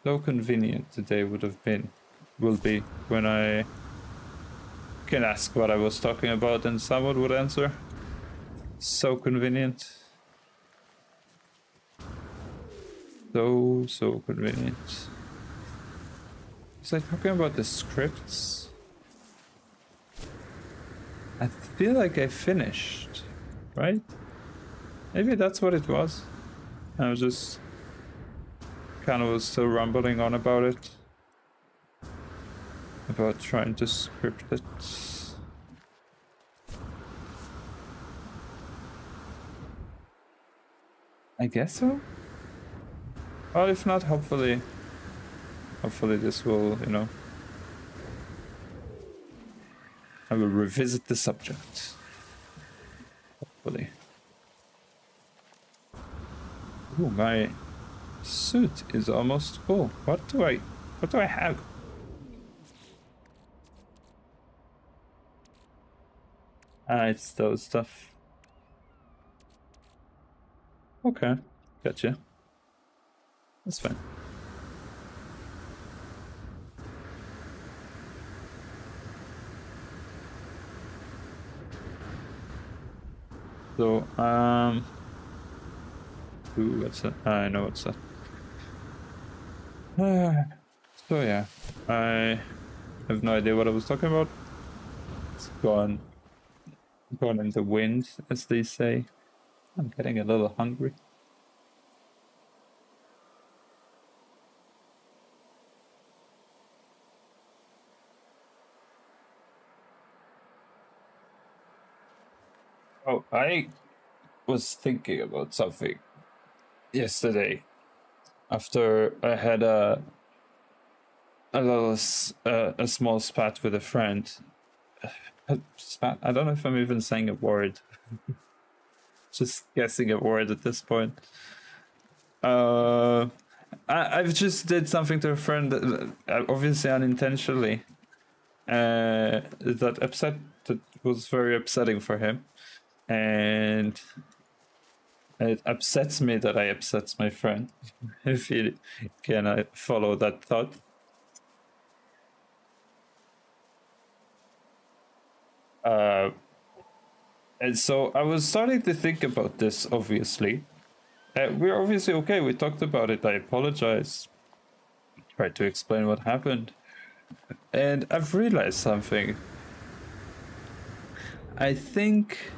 S1: So convenient today will be when I can ask what I was talking about and someone would answer. So convenient. So convenient. Was I talking about the scripts? I feel like I finished, right? Maybe that's what it was. I was just kind of still rambling on about it. About trying to script it. I guess so. Well, if not, hopefully this will, you know, I will revisit the subject. Hopefully. Ooh, my suit is almost full. What do I have? Ah, it's those stuff. Okay, gotcha. That's fine. So, ooh, what's that? I know what's that. So yeah, I have no idea what I was talking about. It's gone in the wind, as they say. I'm getting a little hungry. Oh, I was thinking about something yesterday after I had a small spat with a friend. Spat? I don't know if I'm even saying a word. Just guessing a word at this point. I've just did something to a friend that, obviously unintentionally, that was very upsetting for him, and it upsets me that I upsets my friend. If you can follow that thought. And so I was starting to think about this, obviously. We're obviously okay, we talked about it, I apologized. Tried to explain what happened. And I've realized something. I think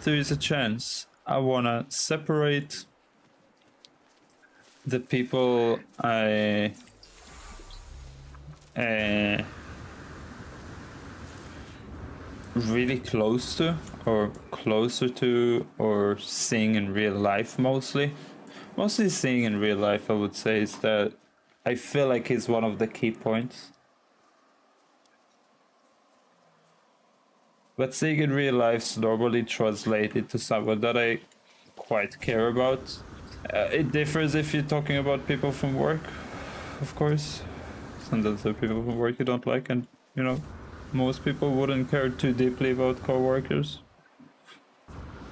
S1: there is a chance I wanna separate the people I really close to, or closer to, or seeing in real life mostly seeing in real life, I would say, is that I feel like he's one of the key points. But seeing in real life normally translated to someone that I quite care about. It differs if you're talking about people from work, of course. Sometimes there are people from work you don't like, and you know, most people wouldn't care too deeply about co-workers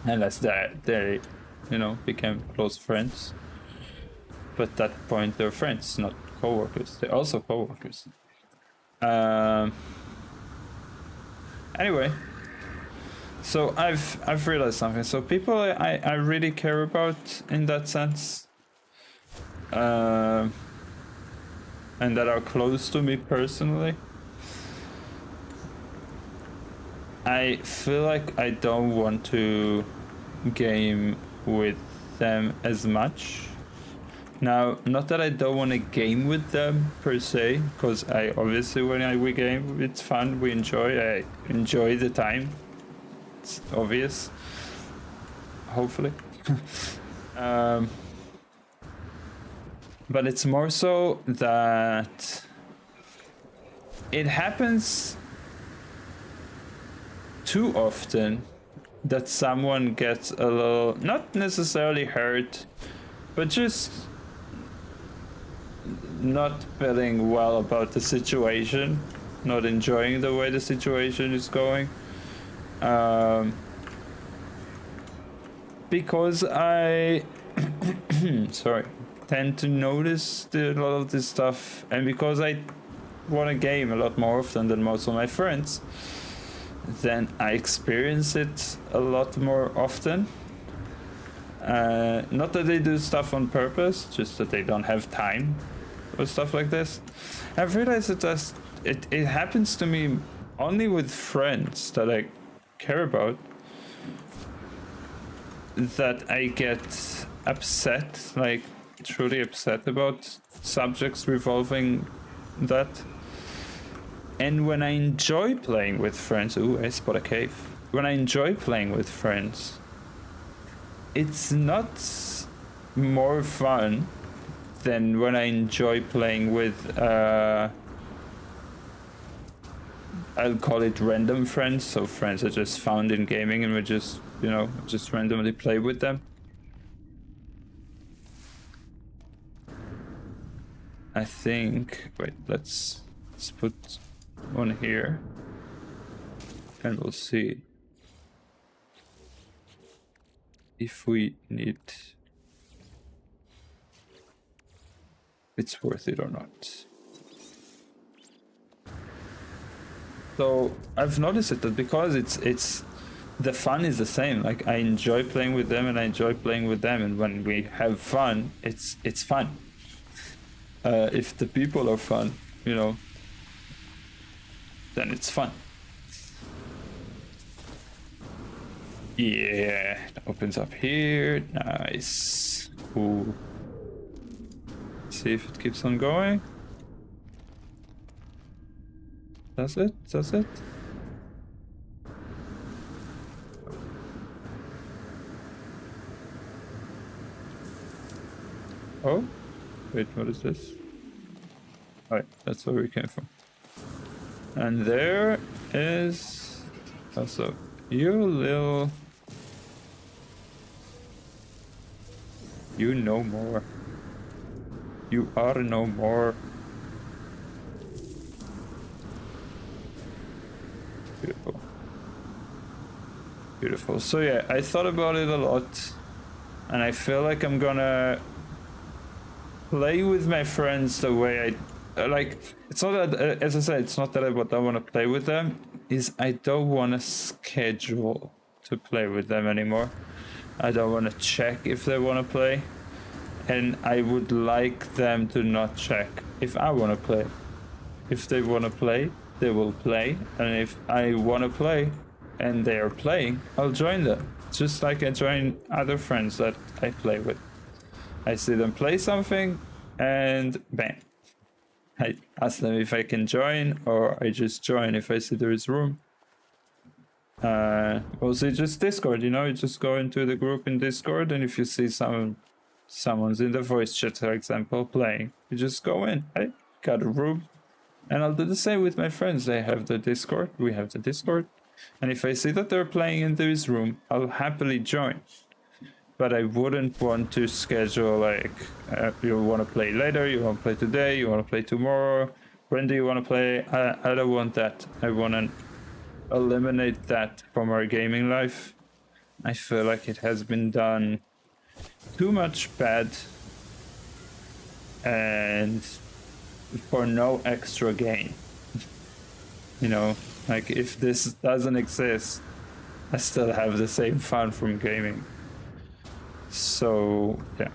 S1: unless they you know, became close friends. But at that point they're friends, not co-workers. They're also co-workers. Anyway, So I've realized something. So people I really care about in that sense, and that are close to me personally, I feel like I don't want to game with them as much. Now, not that I don't want to game with them per se, because I obviously we game, it's fun, I enjoy the time. It's obvious. Hopefully. But it's more so that it happens too often that someone gets a little, not necessarily hurt, but just not feeling well about the situation, not enjoying the way the situation is going. Because I sorry, tend to notice a lot of this stuff, and because I want to game a lot more often than most of my friends, then I experience it a lot more often. Not that they do stuff on purpose, just that they don't have time or stuff like this. I've realized it happens to me only with friends that I care about, that I get upset, like truly upset about subjects revolving that. And when I enjoy playing with friends, ooh, I spot a cave. When I enjoy playing with friends, it's not more fun than when I enjoy playing with, I'll call it random friends. So friends I just found in gaming and we just, just randomly play with them. I think, wait, let's put one here and we'll see if we need, it's worth it or not. So I've noticed it that because it's the fun is the same. Like I enjoy playing with them and I enjoy playing with them, and when we have fun, it's fun. If the people are fun, then it's fun. Yeah, it opens up here. Nice. Cool. See if it keeps on going. That's it? That's it? Oh? Wait, what is this? Alright, that's where we came from. And there is also you little... You know more. You are no more. Beautiful. Beautiful. So yeah, I thought about it a lot, and I feel like I'm gonna play with my friends the way I like. It's not that, as I said, it's not that I don't want to play with them. Is I don't want to schedule to play with them anymore. I don't want to check if they want to play, and I would like them to not check if I want to play. If they want to play, they will play, and if I want to play and they are playing, I'll join them. Just like I join other friends that I play with. I see them play something and bam, I ask them if I can join, or I just join if I see there is room. Also just Discord, you just go into the group in Discord, and if you see someone's in the voice chat, for example, playing, you just go in. I got a room. And I'll do the same with my friends. They have the Discord, we have the Discord. And if I see that they're playing in this room, I'll happily join. But I wouldn't want to schedule like, you want to play later, you want to play today, you want to play tomorrow. When do you want to play? I don't want that. I want to eliminate that from our gaming life. I feel like it has been done too much bad. And for no extra gain. Like if this doesn't exist, I still have the same fun from gaming. So yeah,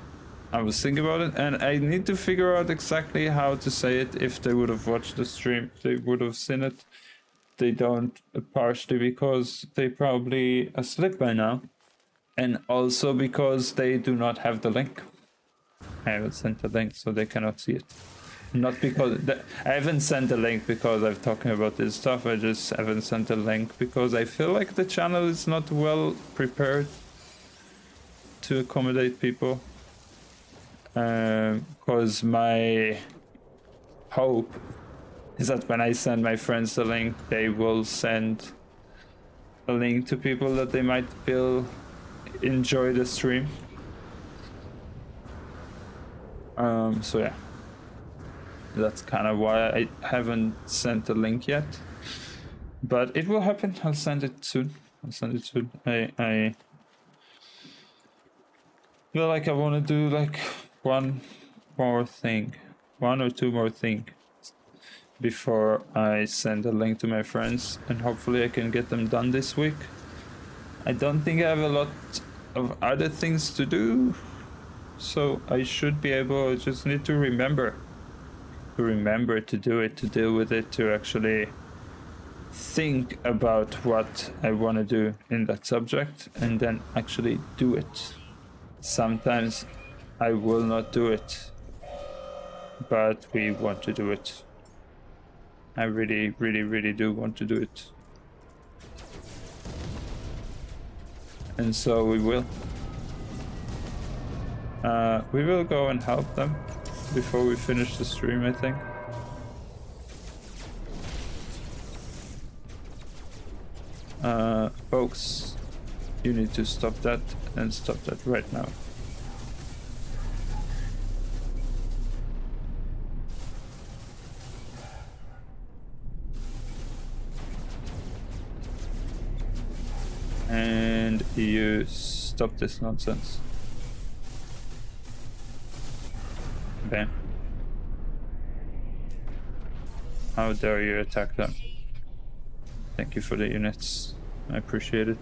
S1: I was thinking about it, and I need to figure out exactly how to say it. If they would have watched the stream, they would have seen it. They don't, partially because they probably asleep by now, and also because they do not have the link. I haven't sent the link, so they cannot see it. Not because I haven't sent a link because I'm talking about this stuff. I just haven't sent a link because I feel like the channel is not well prepared to accommodate people. Because my hope is that when I send my friends the link, they will send a link to people that they might feel enjoy the stream. So yeah, that's kind of why I haven't sent the link yet, but it will happen. I'll send it soon. I feel like I want to do like one or two more things before I send a link to my friends, and hopefully I can get them done this week. I don't think I have a lot of other things to do, so I should be able. I just need to remember to do it, to deal with it, to actually think about what I want to do in that subject, and then actually do it. Sometimes I will not do it, but we want to do it. I really, really, really do want to do it. And so we will. We will go and help them before we finish the stream, I think. Folks, you need to stop that, and stop that right now. And you stop this nonsense. Bam. How dare you attack them? Thank you for the units. I appreciate it.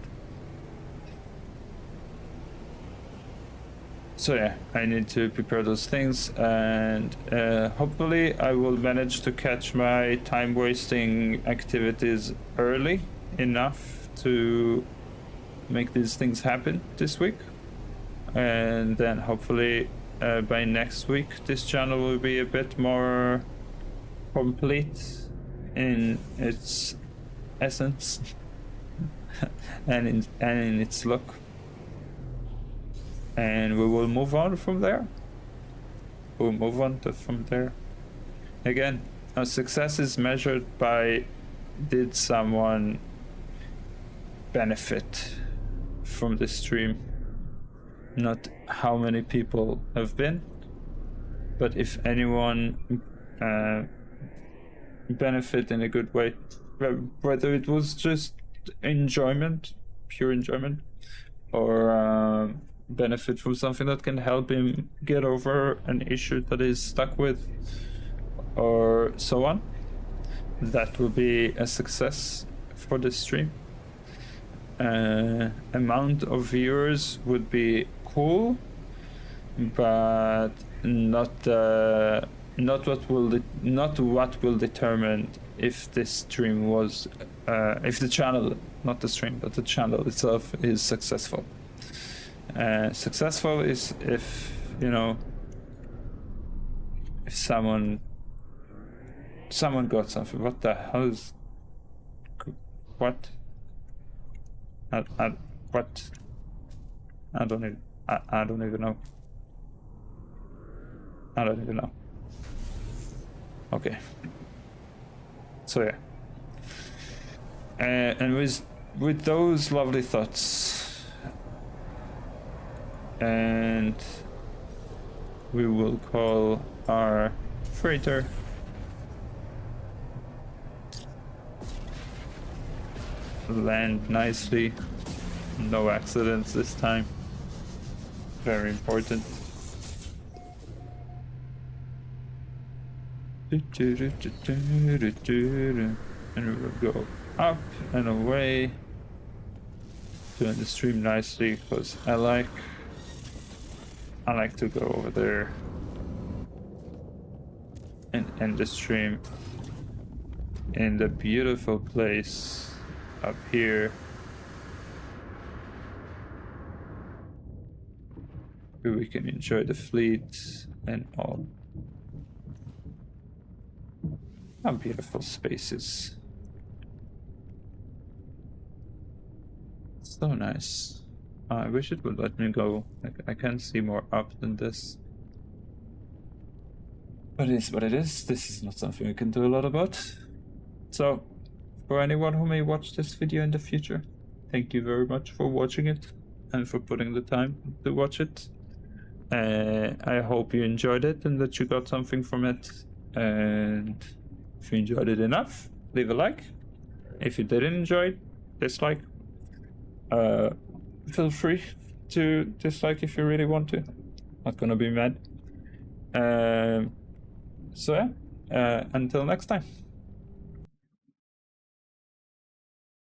S1: So yeah, I need to prepare those things, and hopefully I will manage to catch my time-wasting activities early enough to make these things happen this week. And then hopefully by next week this channel will be a bit more complete in its essence and in its look, and we will move on from there. From there. Again, our success is measured by, did someone benefit from the stream? Not how many people have been, but if anyone benefit in a good way, whether it was just enjoyment, pure enjoyment, or benefit from something that can help him get over an issue that he's stuck with, or so on, that will be a success for the stream. Amount of viewers would be cool, but not what will determine if this stream was if the channel, not the stream, but the channel itself is successful. Successful is if, you know, if someone got something. What the hell is what? What? I don't even know. I don't even know. Okay. So yeah. And with those lovely thoughts, and we will call our freighter. Land nicely. No accidents this time. Very important. And we will go up and away. doing the stream nicely because I like to go over there and end the stream in the beautiful place up here where we can enjoy the fleet and all. How beautiful spaces. So nice. I wish it would let me go. I can't see more up than this. But it is what it is. This is not something we can do a lot about. So, for anyone who may watch this video in the future, thank you very much for watching it and for putting the time to watch it. I hope you enjoyed it and that you got something from it. And if you enjoyed it enough, leave a like. If you didn't enjoy it, dislike. Feel free to dislike if you really want to. Not gonna be mad. So yeah, until next time.